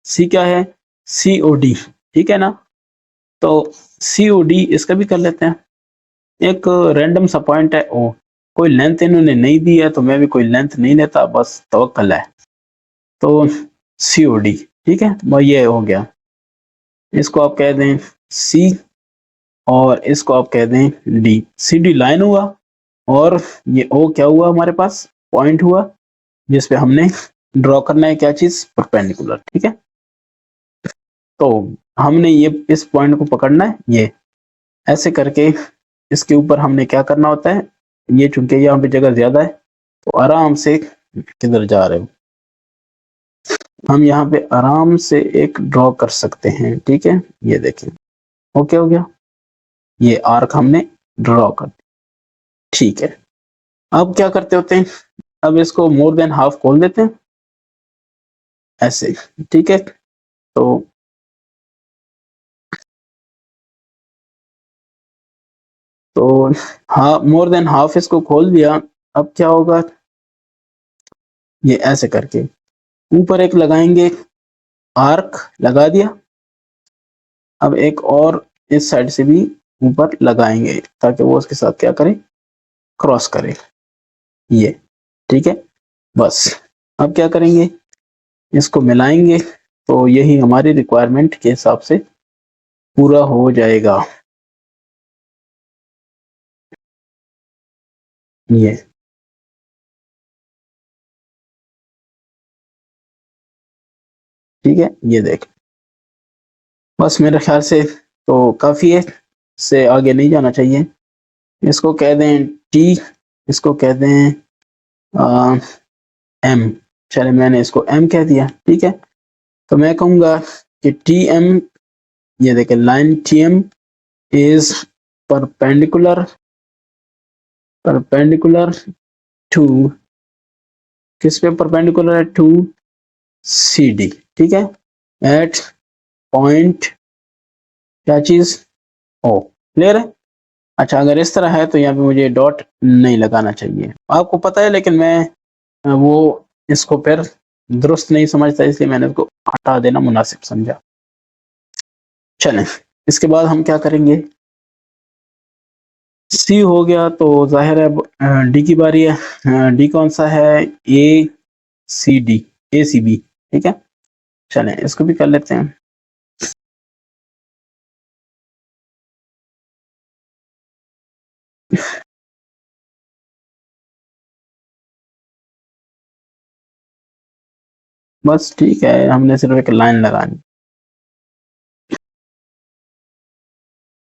सी क्या है, सी ओ डी। ठीक है ना। तो सी ओ डी इसका भी कर लेते हैं। एक रैंडम सा पॉइंट है ओ, कोई लेंथ इन्होंने नहीं दी है, तो मैं भी कोई लेंथ नहीं लेता, बस तवक्कल है। तो सी ओ डी, ठीक है, भाई ये हो गया। इसको आप कह दें सी, और इसको आप कह दें डी। सी डी लाइन हुआ, और ये ओ क्या हुआ, हमारे पास पॉइंट हुआ, जिस पे हमने ड्रॉ करना है क्या चीज, परपेंडिकुलर। ठीक है। तो हमने ये इस पॉइंट को पकड़ना है, ये ऐसे करके इसके ऊपर हमने क्या करना होता है, ये चूंकि यहाँ पे जगह ज्यादा है, तो आराम से, किधर जा रहे हो, हम यहाँ पे आराम से एक ड्रॉ कर सकते हैं। ठीक है। ये देखें, ओके हो गया, ये आर्क हमने ड्रॉ कर दिया। ठीक है। अब क्या करते होते हैं, अब इसको मोर देन हाफ खोल देते हैं ऐसे। ठीक है। तो हाँ, मोर देन हाफ इसको खोल दिया। अब क्या होगा, ये ऐसे करके ऊपर एक लगाएंगे, आर्क लगा दिया। अब एक और इस साइड से भी ऊपर लगाएंगे, ताकि वो उसके साथ क्या करे, क्रॉस करे, ये। ठीक है। बस अब क्या करेंगे, इसको मिलाएंगे, तो यही हमारी रिक्वायरमेंट के हिसाब से पूरा हो जाएगा, ये। ठीक है। ये देख, बस मेरे ख्याल से तो काफ़ी है, इससे आगे नहीं जाना चाहिए। इसको कह दें टी, इसको कह दें एम। चले, मैंने इसको एम कह दिया। ठीक है। तो मैं कहूँगा कि टी एम, ये देखें, line T M is perpendicular to किस पे परपेंडिकुलर है, टू सी डी, ठीक है, एट पॉइंट क्या चीज, ओ, क्लियर है। अच्छा अगर इस तरह है तो यहाँ पे मुझे डॉट नहीं लगाना चाहिए, आपको पता है, लेकिन मैं वो इसको फिर दुरुस्त नहीं समझता, इसलिए मैंने उसको हटा देना मुनासिब समझा। चलें, इसके बाद हम क्या करेंगे, सी हो गया तो जाहिर है डी की बारी है। डी कौन सा है, ए सी डी, ए सी बी, ठीक है। चलें इसको भी कर लेते हैं। बस ठीक है, हमने सिर्फ एक लाइन लगानी,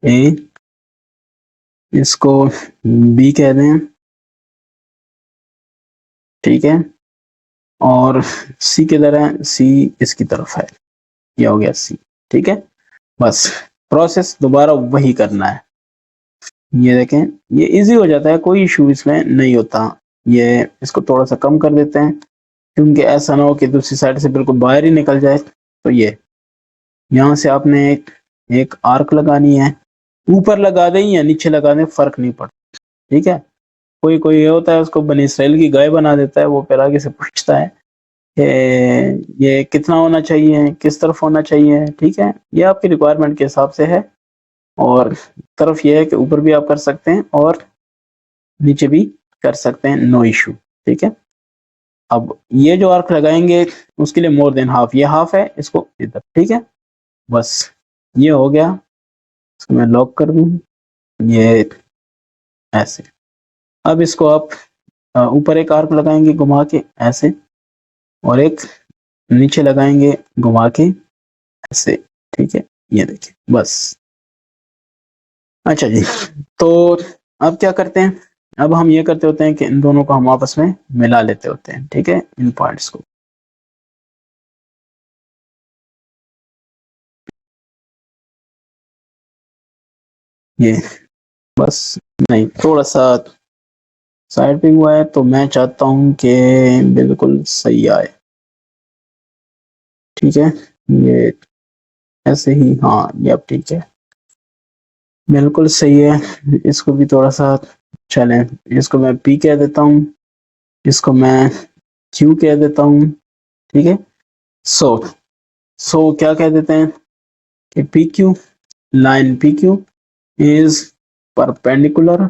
ए, इसको बी कह दें, ठीक है, और सी किधर है, सी इसकी तरफ है, ये हो गया सी, ठीक है। बस प्रोसेस दोबारा वही करना है। ये देखें, ये इजी हो जाता है, कोई इशू इसमें नहीं होता। ये इसको थोड़ा सा कम कर देते हैं, क्योंकि ऐसा ना हो कि दूसरी साइड से बिल्कुल बाहर ही निकल जाए। तो ये यहाँ से आपने एक आर्क लगानी है, ऊपर लगा दें या नीचे लगा दें फर्क नहीं पड़ता, ठीक है। कोई कोई ये होता है उसको बनी इसराइल की गाय बना देता है, वो फिर आगे से पूछता है कि ये कितना होना चाहिए, किस तरफ होना चाहिए, ठीक है। ये आपकी रिक्वायरमेंट के हिसाब से है, और तरफ ये है कि ऊपर भी आप कर सकते हैं और नीचे भी कर सकते हैं, नो इशू, ठीक है। अब ये जो आर्क लगाएंगे उसके लिए मोर देन हाफ, ये हाफ है, इसको इधर, ठीक है। बस ये हो गया, इसको मैं लॉक कर दूं, ये ऐसे। अब इसको आप ऊपर एक आर्क लगाएंगे घुमा के ऐसे, और एक नीचे लगाएंगे घुमा के ऐसे, ठीक है। ये देखिए बस। अच्छा जी, तो अब क्या करते हैं, अब हम ये करते होते हैं कि इन दोनों को हम आपस में मिला लेते होते हैं, ठीक है, इन पॉइंट्स को। ये बस, नहीं थोड़ा सा साइड पे हुआ है, तो मैं चाहता हूँ कि बिल्कुल सही आए, ठीक है। ये ऐसे ही, हाँ ये अब ठीक है, बिल्कुल सही है। इसको भी थोड़ा सा, चलें, इसको मैं पी कह देता हूँ, इसको मैं क्यू कह देता हूँ, ठीक है। सो क्या कह देते हैं कि P Q, line P Q is perpendicular.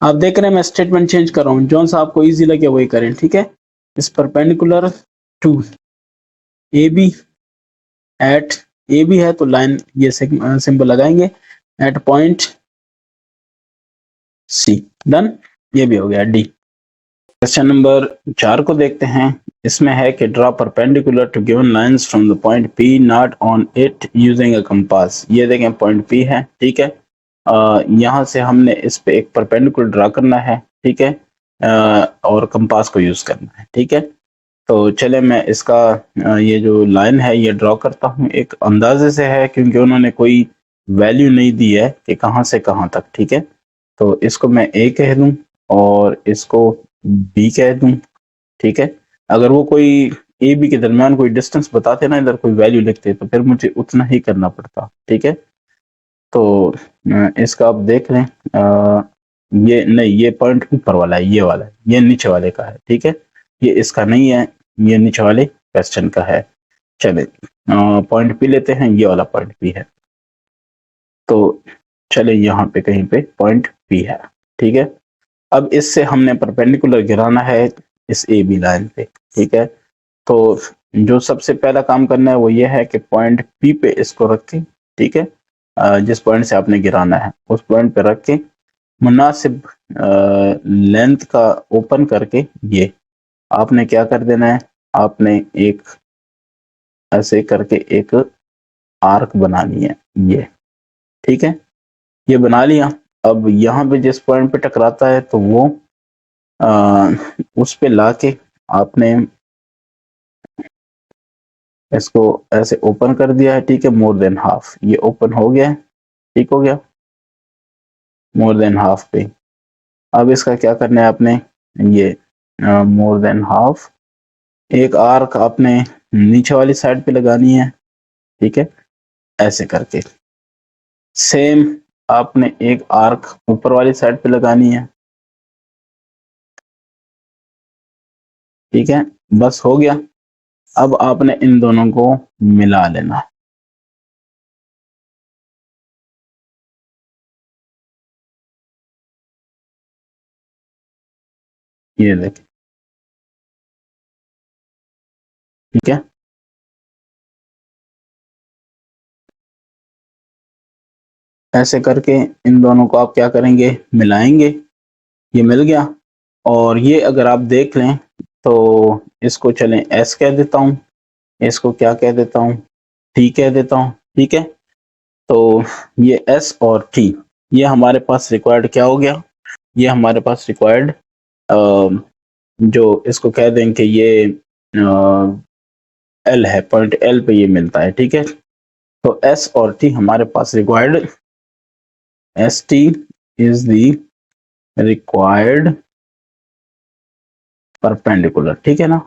आप देख रहे हैं मैं स्टेटमेंट चेंज कर रहा हूँ, जौन सा आपको इजी लगे वही करें, ठीक है। इस perpendicular to A B, at A B है तो लाइन ये सिंबल लगाएंगे, एट पॉइंट सी, डन। ये भी हो गया डी। क्वेश्चन नंबर 4 को देखते हैं। इसमें है कि draw perpendicular to given lines from the point P not on it using a compass. ये देखें पॉइंट पी है, ठीक है। यहाँ से हमने इस पे एक परपेंडिकुलर ड्रा करना है, ठीक है, और कंपास को यूज करना है, ठीक है। तो चले मैं इसका ये जो लाइन है ये ड्रॉ करता हूँ, एक अंदाजे से है क्योंकि उन्होंने कोई वैल्यू नहीं दी है कि कहाँ से कहाँ तक, ठीक है। तो इसको मैं ए कह दूं और इसको बी कह दूं, ठीक है। अगर वो कोई ए बी के दरमियान कोई डिस्टेंस बताते ना, इधर कोई वैल्यू लिखते, तो फिर मुझे उतना ही करना पड़ता, ठीक है। तो इसका आप देख लें, ये नहीं, ये पॉइंट ऊपर वाला है, ये वाला है, ये नीचे वाले का है, ठीक है। ये इसका नहीं है, ये नीचे वाले क्वेश्चन का है। चले पॉइंट पी लेते हैं, ये वाला पॉइंट पी है, तो चले यहाँ पे कहीं पे पॉइंट पी है, ठीक है। अब इससे हमने परपेंडिकुलर गिराना है इस ए बी लाइन पे, ठीक है। तो जो सबसे पहला काम करना है वो ये है कि पॉइंट पी पे इसको रख के, ठीक है, जिस पॉइंट से आपने गिराना है उस पॉइंट पे रख के मुनासिब लेंथ का ओपन करके ये आपने क्या कर देना है, आपने एक ऐसे करके एक आर्क बनानी है, ये ठीक है, ये बना लिया। अब यहाँ पे जिस पॉइंट पे टकराता है तो वो उस पे लाके आपने इसको ऐसे ओपन कर दिया है, ठीक है, मोर देन हाफ, ये ओपन हो गया है, ठीक हो गया, मोर देन हाफ पे। अब इसका क्या करना है आपने, ये मोर देन हाफ। एक आर्क आपने नीचे वाली साइड पे लगानी है, ठीक है, ऐसे करके। सेम आपने एक आर्क ऊपर वाली साइड पे लगानी है, ठीक है, बस हो गया। अब आपने इन दोनों को मिला लेना। ये देखिए, ठीक है। ऐसे करके इन दोनों को आप क्या करेंगे, मिलाएंगे। ये मिल गया। और ये अगर आप देख लें तो इसको चलें एस कह देता हूँ, इसको क्या कह देता हूँ, टी कह देता हूँ, ठीक है। तो ये एस और टी, ये हमारे पास रिक्वायर्ड क्या हो गया, ये हमारे पास रिक्वायर्ड जो इसको कह दें कि ये एल है, पॉइंट एल पे ये मिलता है, ठीक है। तो एस और टी हमारे पास required, S T is the required perpendicular, ठीक है ना।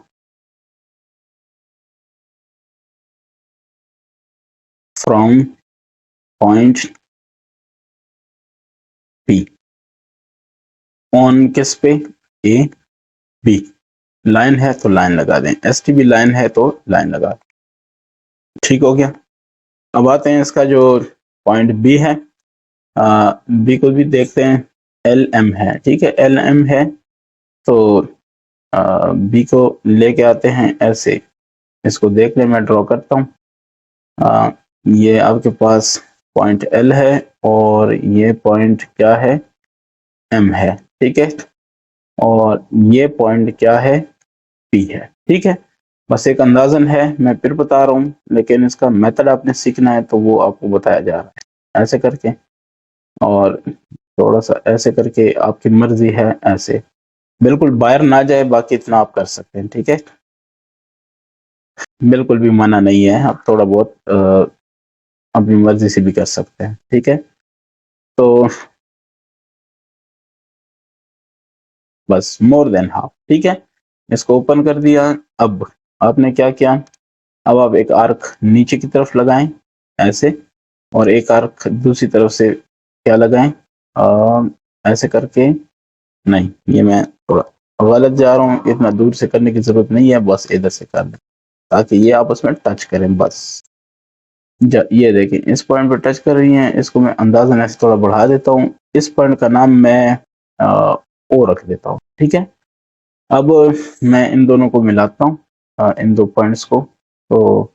फ्रॉम पॉइंट पी ऑन किस पे, ए बी। लाइन है तो लाइन लगा दें, एस टी भी लाइन है तो लाइन लगा दें, ठीक हो गया। अब आते हैं इसका जो पॉइंट बी है, बी को भी देखते हैं। एल एम है, ठीक है, एल एम है। तो बी को लेके आते हैं ऐसे, इसको देख लें, मैं ड्रॉ करता हूँ। ये आपके पास पॉइंट एल है और ये पॉइंट क्या है, एम है, ठीक है। और ये पॉइंट क्या है, पी है, ठीक है। बस एक अंदाजन है, मैं फिर बता रहा हूँ, लेकिन इसका मेथड आपने सीखना है तो वो आपको बताया जा रहा है ऐसे करके। और थोड़ा सा ऐसे करके, आपकी मर्जी है, ऐसे बिल्कुल बाहर ना जाए, बाकी इतना आप कर सकते हैं, ठीक है। बिल्कुल भी मना नहीं है, आप थोड़ा बहुत अपनी मर्जी से भी कर सकते हैं, ठीक है। तो बस मोर देन हाफ, ठीक है। इसको ओपन कर दिया। अब आपने क्या किया, अब आप एक आर्क नीचे की तरफ लगाएं ऐसे, और एक आर्क दूसरी तरफ से क्या लगाएं, ऐसे करके। नहीं, ये मैं थोड़ा गलत जा रहा हूँ, इतना दूर से करने की जरूरत नहीं है, बस इधर से कर दें ताकि ये आपस में टच करें, बस। ये देखिए, इस पॉइंट पर टच कर रही हैं, इसको मैं अंदाजन ऐसे थोड़ा बढ़ा देता हूँ। इस पॉइंट का नाम मैं ओ रख देता हूँ, ठीक है। अब मैं इन दोनों को मिलाता हूँ, इन दो पॉइंट्स को। तो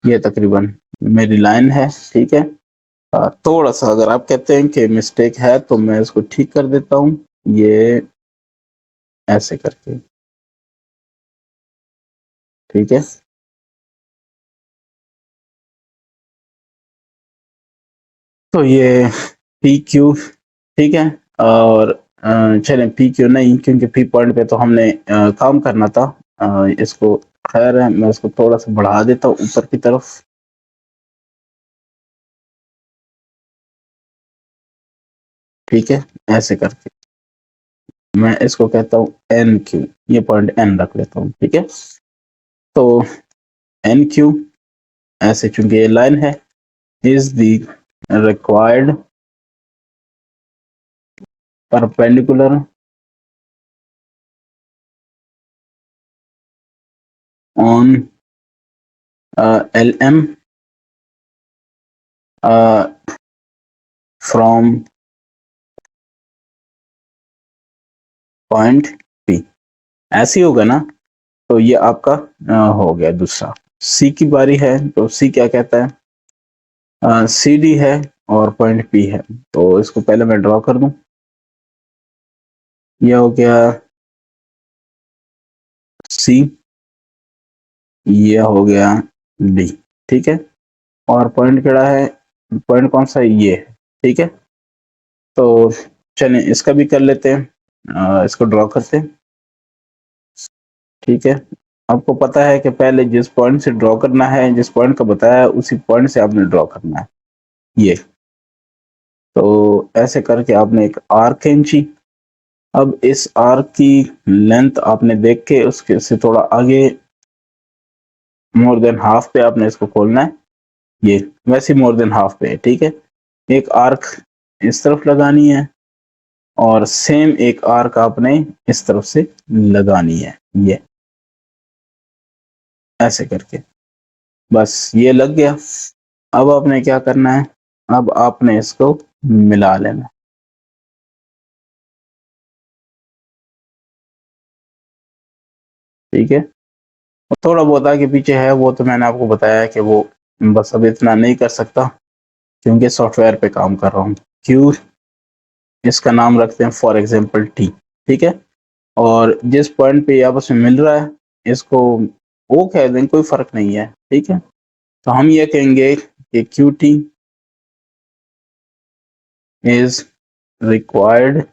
ये तकरीबन मेरी लाइन है, ठीक है। थोड़ा सा अगर आप कहते हैं कि मिस्टेक है तो मैं इसको ठीक कर देता हूँ, ये ऐसे करके, ठीक है। तो ये पी क्यू, ठीक है। और चलें पी क्यू नहीं, क्योंकि पी पॉइंट पे तो हमने काम करना था। इसको खैर है, मैं इसको थोड़ा सा बढ़ा देता हूँ ऊपर की तरफ, ठीक है, ऐसे करके। मैं इसको कहता हूँ एन क्यू, ये पॉइंट एन रख लेता हूँ, ठीक है। तो एन क्यू ऐसे, चूंकि ये लाइन है, is the required perpendicular on L am from point P. ऐसे ही होगा ना। तो ये आपका हो गया दूसरा। सी की बारी है, तो सी क्या कहता है, सी डी है और पॉइंट पी है। तो इसको पहले मैं ड्रॉ कर दूं, ये हो गया सी, ये हो गया डी, ठीक है। और पॉइंट केड़ा है, पॉइंट कौन सा है, ये है, ठीक है। तो चलें इसका भी कर लेते हैं, इसको ड्रॉ करते हैं, ठीक है। आपको पता है कि पहले जिस पॉइंट से ड्रॉ करना है, जिस पॉइंट का बताया है, उसी पॉइंट से आपने ड्रॉ करना है, ये। तो ऐसे करके आपने एक आर्क खींची, अब इस आर्क की लेंथ आपने देख के उसके से थोड़ा आगे मोर देन हाफ पे आपने इसको खोलना है, ये वैसे मोर देन हाफ पे है, ठीक है। एक आर्क इस तरफ लगानी है और सेम एक आर्क आपने इस तरफ से लगानी है, ये ऐसे करके, बस ये लग गया। अब आपने क्या करना है, अब आपने इसको मिला लेना, ठीक है। और थोड़ा बहुत आगे पीछे है वो तो मैंने आपको बताया है कि वो बस अब इतना नहीं कर सकता क्योंकि सॉफ्टवेयर पे काम कर रहा हूँ। क्यू इसका नाम रखते हैं फॉर एग्जांपल टी, ठीक है। और जिस पॉइंट पे ये आपस में मिल रहा है इसको ओ कह दें, कोई फर्क नहीं है, ठीक है। तो हम ये कहेंगे कि Q T is required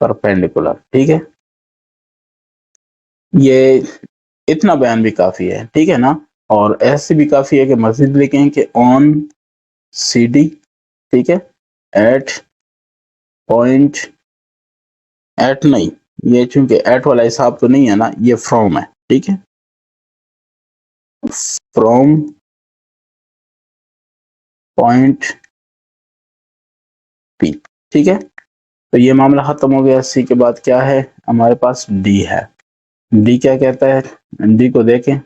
perpendicular, ठीक है। ये इतना बयान भी काफी है, ठीक है ना। और ऐसे भी काफी है कि मजीद लिखें कि ऑन सी डी, ठीक है, एट पॉइंट, एट नहीं, ये चूंकि एट वाला हिसाब तो नहीं है ना, ये फ्रॉम है, ठीक है, फ्रॉम पॉइंट पी, ठीक है। तो ये मामला खत्म हो गया। सी के बाद क्या है, हमारे पास डी है। डी क्या कहता है, डी को देखें,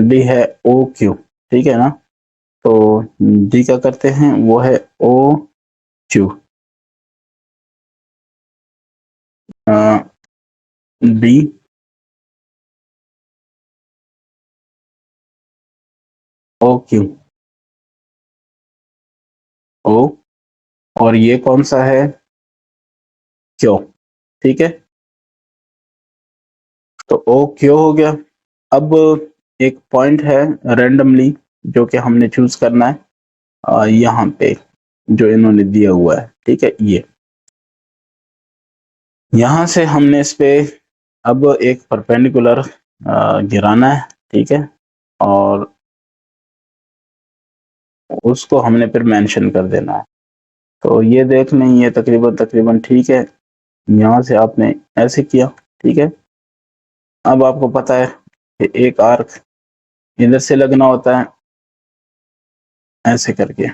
डी है ओ क्यू, ठीक है ना। तो डी क्या करते हैं, वो है O Q, D O Q O, और ये कौन सा है, क्यू, ठीक है। तो ओ क्यू हो गया। अब एक पॉइंट है रैंडमली जो कि हमने चूज करना है, यहाँ पे जो इन्होंने दिया हुआ है, ठीक है। ये यहाँ से हमने इस पे अब एक परपेंडिकुलर गिराना है, ठीक है। और उसको हमने फिर मेंशन कर देना है। तो ये देख लें, ये तकरीबन तकरीबन ठीक है। यहाँ से आपने ऐसे किया, ठीक है। अब आपको पता है कि एक आर्क इधर से लगना होता है ऐसे करके,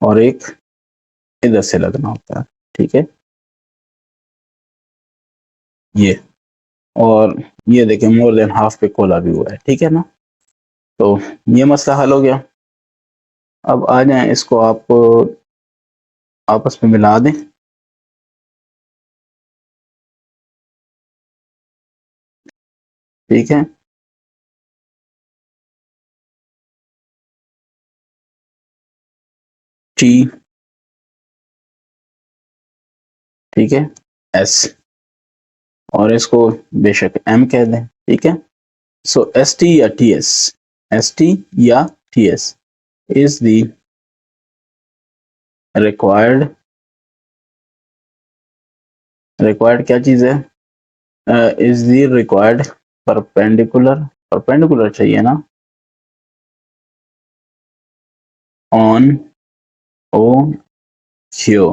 और एक इधर से लगना होता है, ठीक है, ये। और ये देखें मोर देन हाफ पे खोला भी हुआ है, ठीक है ना। तो ये मसला हल हो गया। अब आ जाए, इसको आप आपस में मिला दें, ठीक है। टी, ठीक है, एस, और इसको बेशक एम कह दें, ठीक है। सो एस टी या टी एस, एस टी या T S is the required, required क्या चीज है, is the required perpendicular, perpendicular चाहिए ना, ऑन ओ क्यू,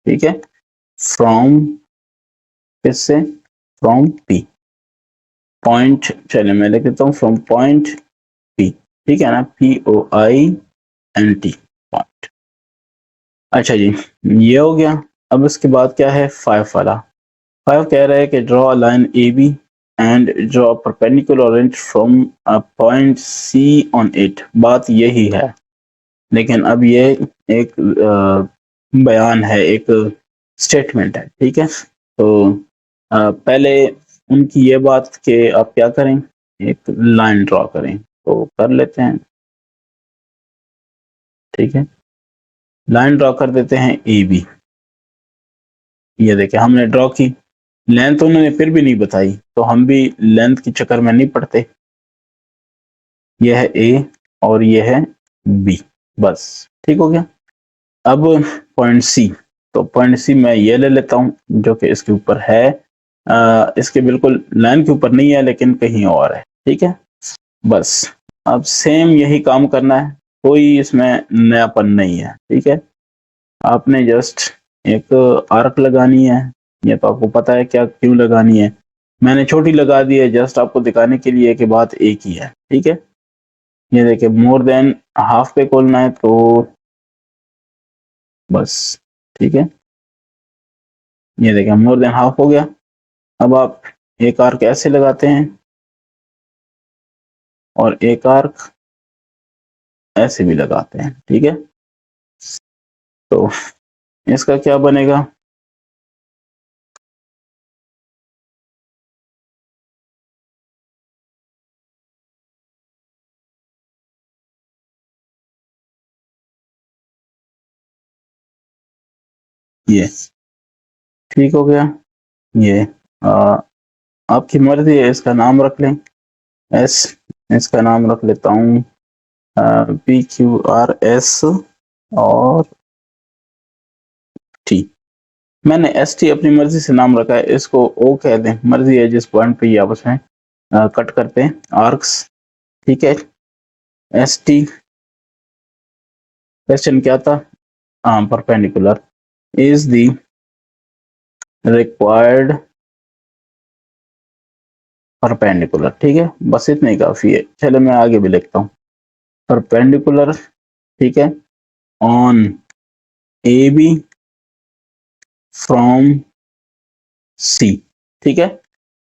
ठीक है, फ्रॉम, किससे, फ्रॉम पी, पॉइंट, चलिए मैं लिख देता हूँ, फ्रॉम पॉइंट पी, ठीक है ना, P O I N T, point. अच्छा जी, ये हो गया। अब इसके बाद क्या है, फाइव वाला। फाइव कह रहा है कि draw a line A B and draw perpendicular range from a point C on it. बात यही है, लेकिन अब ये एक बयान है, एक स्टेटमेंट है, ठीक है। तो पहले उनकी ये बात कि आप क्या करें, एक लाइन ड्रॉ करें, तो कर लेते हैं, ठीक है। लाइन ड्रॉ कर देते हैं ए बी, ये देखिए हमने ड्रॉ की। लेंथ उन्होंने फिर भी नहीं बताई, तो हम भी लेंथ के चक्कर में नहीं पड़ते। ये है ए और ये है बी, बस ठीक हो गया। अब पॉइंट सी, तो पॉइंट सी मैं ये ले लेता हूँ जो कि इसके ऊपर है, इसके बिल्कुल लाइन के ऊपर नहीं है लेकिन कहीं और है, ठीक है। बस अब सेम यही काम करना है, कोई इसमें नयापन नहीं है, ठीक है। आपने जस्ट एक आर्क लगानी है, ये तो आपको पता है क्या क्यों लगानी है। मैंने छोटी लगा दी है जस्ट आपको दिखाने के लिए कि बात एक ही है, ठीक है। ये देखिए मोर देन हाफ पे खोलना है तो बस, ठीक है। ये देखिए मोर देन हाफ हो गया। अब आप एक आर्क ऐसे लगाते हैं और एक आर्क ऐसे भी लगाते हैं, ठीक है। तो इसका क्या बनेगा, ये ठीक हो गया। ये आपकी मर्जी है, इसका नाम रख लें एस, इसका नाम रख लेता हूँ PQRS और T। मैंने ST अपनी मर्जी से नाम रखा है, इसको O कह दें, मर्जी है जिस पॉइंट पे ये आपस में कट करते हैं आर्क्स, ठीक है। ST क्वेश्चन क्या था, perpendicular is the required perpendicular, ठीक है। बस इतना ही काफी है। चलो मैं आगे भी लिखता हूँ, परपेंडिकुलर, ठीक है, ऑन AB फ्रॉम C, ठीक है।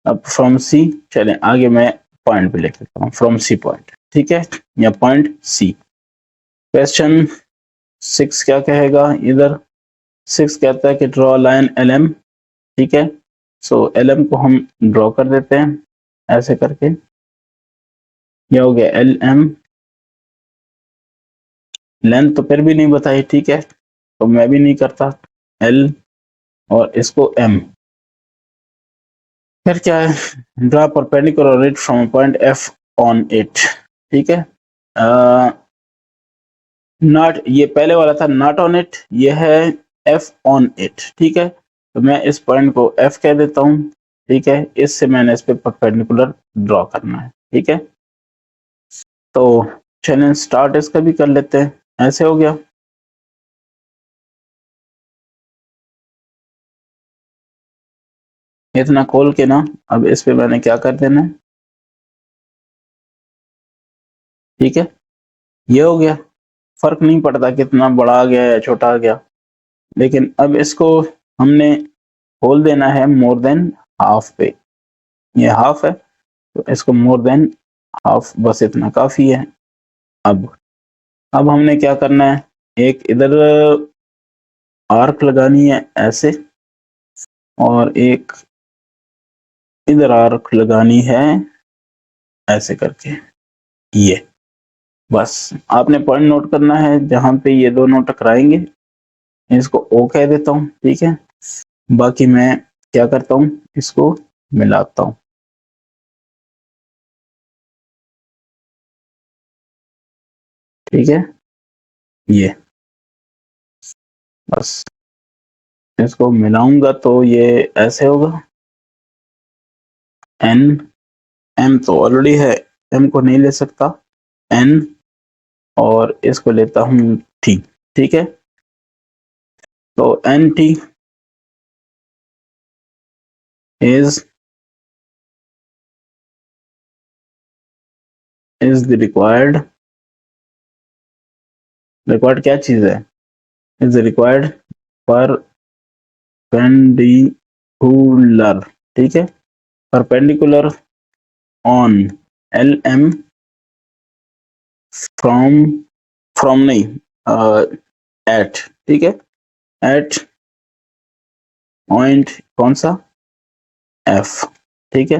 अब फ्रॉम C, चलें आगे मैं पॉइंट भी लिख लेता हूँ, फ्रॉम C पॉइंट, ठीक है, या पॉइंट C। क्वेश्चन 6 क्या कहेगा, इधर 6 कहता है कि ड्रॉ लाइन LM, ठीक है। सो LM को हम ड्रॉ कर देते हैं ऐसे करके, यह हो गया LM। लेंथ तो फिर भी नहीं बताई, ठीक है, तो मैं भी नहीं करता, L और इसको M। फिर क्या है, draw perpendicular it from point F on it, ठीक है। नॉट, ये पहले वाला था नॉट ऑन इट, ये है F ऑन इट, ठीक है। तो मैं इस पॉइंट को F कह देता हूँ, ठीक है। इससे मैंने इस पे परपेंडिकुलर ड्रॉ करना है, ठीक है। तो चलें स्टार्ट इसका भी कर लेते हैं, ऐसे हो गया। इतना खोल के ना, अब इस पे मैंने क्या कर देना है, ठीक है। ये हो गया, फर्क नहीं पड़ता कितना बड़ा आ गया या छोटा आ गया, लेकिन अब इसको हमने खोल देना है मोर देन हाफ पे। ये हाफ है तो इसको मोर देन हाफ, बस इतना काफी है। अब हमने क्या करना है, एक इधर आर्क लगानी है ऐसे, और एक इधर आर्क लगानी है ऐसे करके, ये बस आपने पॉइंट नोट करना है जहां पे ये दोनों टकराएंगे, इसको O कह देता हूँ, ठीक है। बाकी मैं क्या करता हूँ, इसको मिलाता हूँ, ठीक है। ये बस इसको मिलाऊंगा तो ये ऐसे होगा, N, M तो ऑलरेडी है, M को नहीं ले सकता, N और इसको लेता हूँ T, ठीक है। तो NT is the required क्या चीज है, is the required perpendicular, ठीक है। perpendicular on LM from नहीं, at, ठीक है, at पॉइंट कौन सा, F, ठीक है।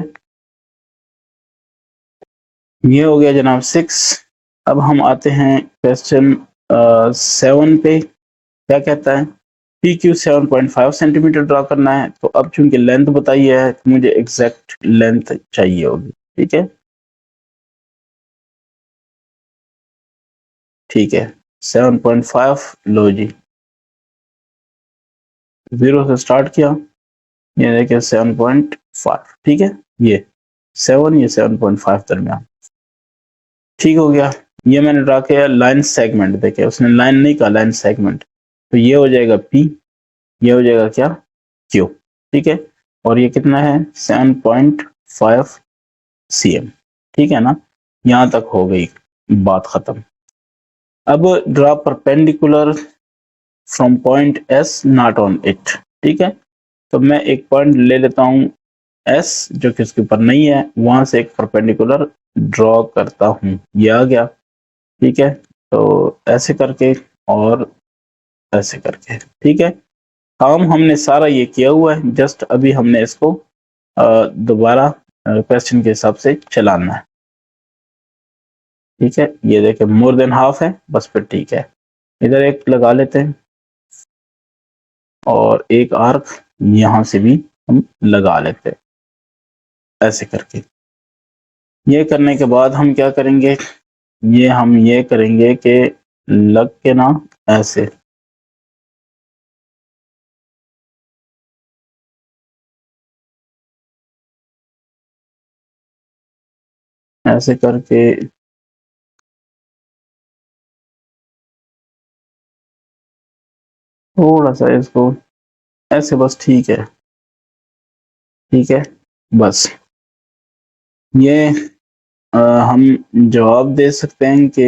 ये हो गया जनाब 6। अब हम आते हैं क्वेश्चन 7 पे, क्या कहता है, PQ 7.5 सेंटीमीटर ड्रा करना है। तो अब चूंकि लेंथ बताई है तो मुझे एग्जैक्ट लेंथ चाहिए होगी, ठीक है। ठीक है 7.5, लो जी, 0 से स्टार्ट किया, ये देखिए 7.5, ठीक है। ये 7, ये 7.5 दरमियान, ठीक हो गया। ये मैंने ड्रा किया लाइन सेगमेंट, देखिए उसने लाइन नहीं कहा, लाइन सेगमेंट, तो ये हो जाएगा P, ये हो जाएगा क्या Q, ठीक है। और ये कितना है 7.5 cm, ठीक है ना। यहां तक हो गई बात खत्म। अब draw perpendicular from point S not on it, ठीक है। तो मैं एक पॉइंट ले लेता हूं S जो कि उसके ऊपर नहीं है, वहां से एक परपेंडिकुलर ड्रॉ करता हूं, ये आ गया, ठीक है। तो ऐसे करके और ऐसे करके, ठीक है। काम हमने सारा ये किया हुआ है, जस्ट अभी हमने इसको दोबारा क्वेश्चन के हिसाब से चलाना है, ठीक है। ये देखें मोर देन हाफ है, बस फिर ठीक है। इधर एक लगा लेते हैं और एक आर्क यहां से भी हम लगा लेते हैं ऐसे करके। ये करने के बाद हम क्या करेंगे, ये करेंगे कि लग के ना ऐसे, ऐसे करके थोड़ा सा इसको ऐसे, बस ठीक है, ठीक है। बस ये हम जवाब दे सकते हैं कि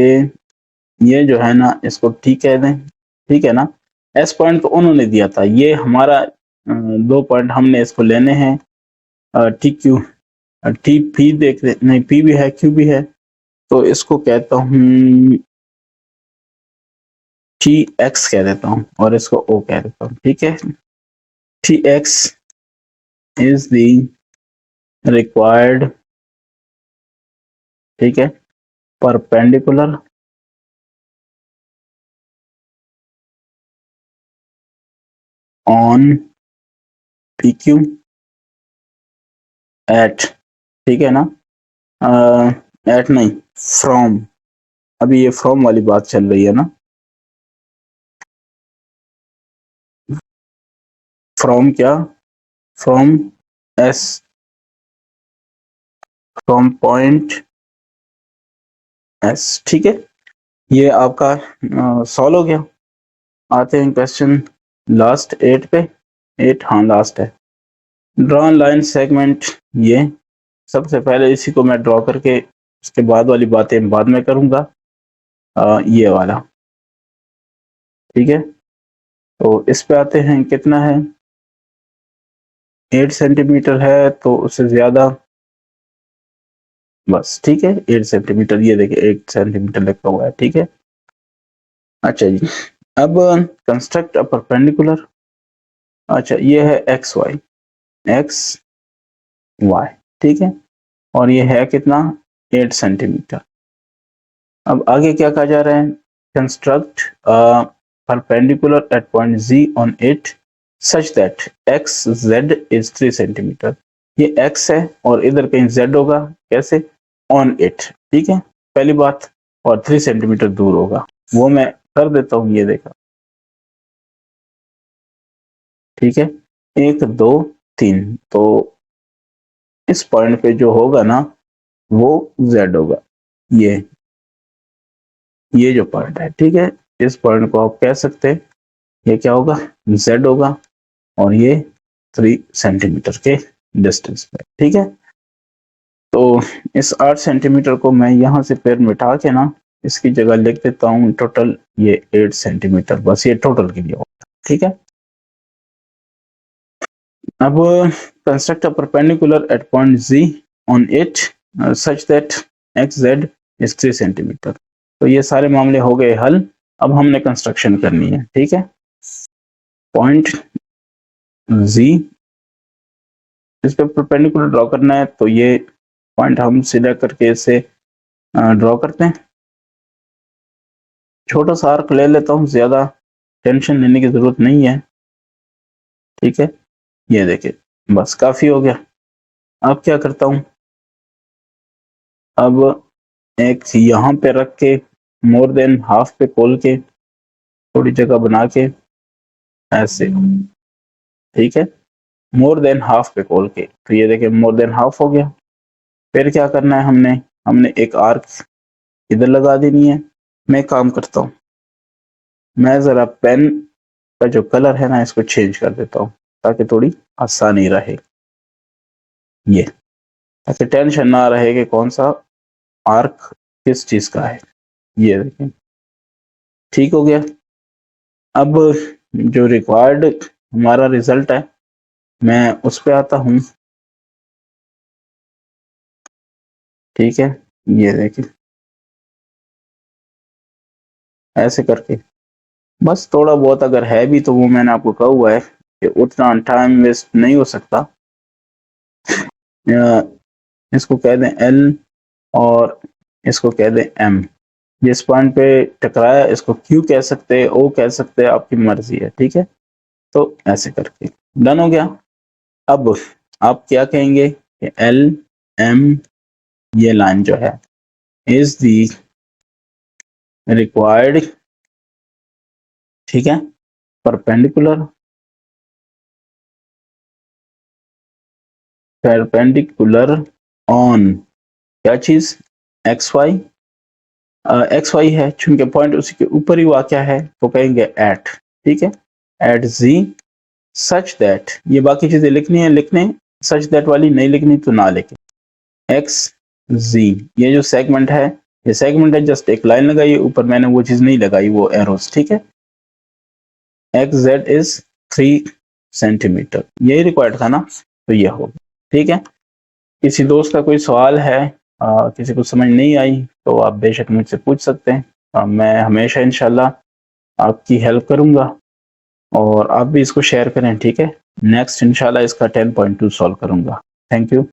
ये जो है ना इसको ठीक कह दें, ठीक है ना। एस पॉइंट तो उन्होंने दिया था, ये हमारा 2 पॉइंट हमने इसको लेने हैं। टी क्यू, टी पी देख नहीं, पी भी है क्यू भी है, तो इसको कहता हूँ टी एक्स कह देता हूँ और इसको ओ कह देता हूँ, ठीक है। T X is the required, ठीक है, perpendicular on P Q at, ठीक है ना। एट नहीं, फ्रॉम, अभी ये फ्रॉम वाली बात चल रही है ना। फ्रॉम क्या, from S, from point S, ठीक है। ये आपका सॉल्व हो गया। आते हैं क्वेश्चन लास्ट 8 पे, 8 हाँ लास्ट है। ड्रॉ लाइन सेगमेंट, ये सबसे पहले इसी को मैं ड्रॉ करके उसके बाद वाली बातें बाद में करूंगा। ये वाला, ठीक है। तो इस पे आते हैं, कितना है 8 सेंटीमीटर है, तो उससे ज्यादा, बस ठीक है 8 सेंटीमीटर, ये देखिए 8 सेंटीमीटर लिखा हुआ है, ठीक है। अच्छा जी, अब कंस्ट्रक्ट अ परपेंडिकुलर, अच्छा ये है एक्स वाई, एक्स वाई, ठीक है। और ये है कितना 8 सेंटीमीटर। अब आगे क्या कहा जा रहा है, construct perpendicular at point G on it such that X Z is 3 centimetre. ये एक्स है और इधर कहीं जेड होगा, कैसे, ऑन इट, ठीक है पहली बात, और 3 सेंटीमीटर दूर होगा, वो मैं कर देता हूँ, ये देखा, ठीक है 1 2 3। तो इस पॉइंट पे जो होगा ना वो जेड होगा, ये जो पॉइंट है, ठीक है। इस पॉइंट को आप कह सकते हैं ये क्या होगा, जेड होगा, और ये 3 सेंटीमीटर के डिस्टेंस पे, ठीक है। तो इस 8 सेंटीमीटर को मैं यहाँ से फिर मिटा के ना इसकी जगह लिख देता हूँ टोटल ये 8 सेंटीमीटर, बस ये टोटल के लिए होगा, ठीक है। अब construct a perpendicular at point G on it such that X Z is 3 centimetre. तो ये सारे मामले हो गए हल। अब हमने कंस्ट्रक्शन करनी है, ठीक है। पॉइंट जी, इस पे परपेंडिकुलर ड्रॉ करना है, तो ये पॉइंट हम सीधा करके इसे ड्रॉ करते हैं। छोटा सा आर्क ले लेता हूँ, ज्यादा टेंशन लेने की जरूरत नहीं है, ठीक है। ये देखिए बस काफी हो गया। अब क्या करता हूँ, अब एक यहाँ पे रख के मोर देन हाफ पे खोल के थोड़ी जगह बना के ऐसे, ठीक है, मोर देन हाफ पे खोल के, तो ये देखिए मोर देन हाफ हो गया। फिर क्या करना है हमने, हमने एक आर्क इधर लगा देनी है। मैं काम करता हूँ, मैं ज़रा पेन का जो कलर है ना इसको चेंज कर देता हूँ ताकि थोड़ी आसानी रहे, ये ताकि टेंशन ना रहे कि कौन सा आर्क किस चीज का है। ये देखें, ठीक हो गया। अब जो रिक्वायर्ड हमारा रिजल्ट है मैं उस पे आता हूँ। ठीक है, ये देखिए ऐसे करके, बस थोड़ा बहुत अगर है भी तो वो मैंने आपको कहा हुआ है कि उतना टाइम वेस्ट नहीं हो सकता। इसको कह दें एल और इसको कह दें एम। जिस पॉइंट पे टकराया इसको क्यू कह सकते हैं, ओ कह सकते हैं, आपकी मर्जी है। ठीक है, तो ऐसे करके डन हो गया। अब आप क्या कहेंगे कि एल एम ये लाइन जो है इज दी रिक्वायर्ड, ठीक है, परपेंडिकुलर ऑन क्या चीज, एक्स वाई। एक्स वाई है चूंकि पॉइंट उसी के ऊपर ही वाक़ है तो कहेंगे एट, ठीक है, एट जी सच दैट, ये बाकी चीजें लिखनी है लिखने, सच दैट वाली नहीं लिखनी तो ना लिखें। एक्स जी ये जो सेगमेंट है, ये सेगमेंट है, जस्ट एक लाइन लगाई ऊपर, मैंने वो चीज नहीं लगाई, वो एरोस। ठीक है, एक्स जेड इज 3 सेंटीमीटर, यही रिक्वायर्ड था ना, तो ये होगा। ठीक है, किसी दोस्त का कोई सवाल है, किसी को समझ नहीं आई तो आप बेशक मुझसे पूछ सकते हैं। मैं हमेशा इंशाल्लाह आपकी हेल्प करूंगा और आप भी इसको शेयर करें। ठीक है, नेक्स्ट इंशाल्लाह इसका 10.2 सॉल्व करूंगा। Thank you.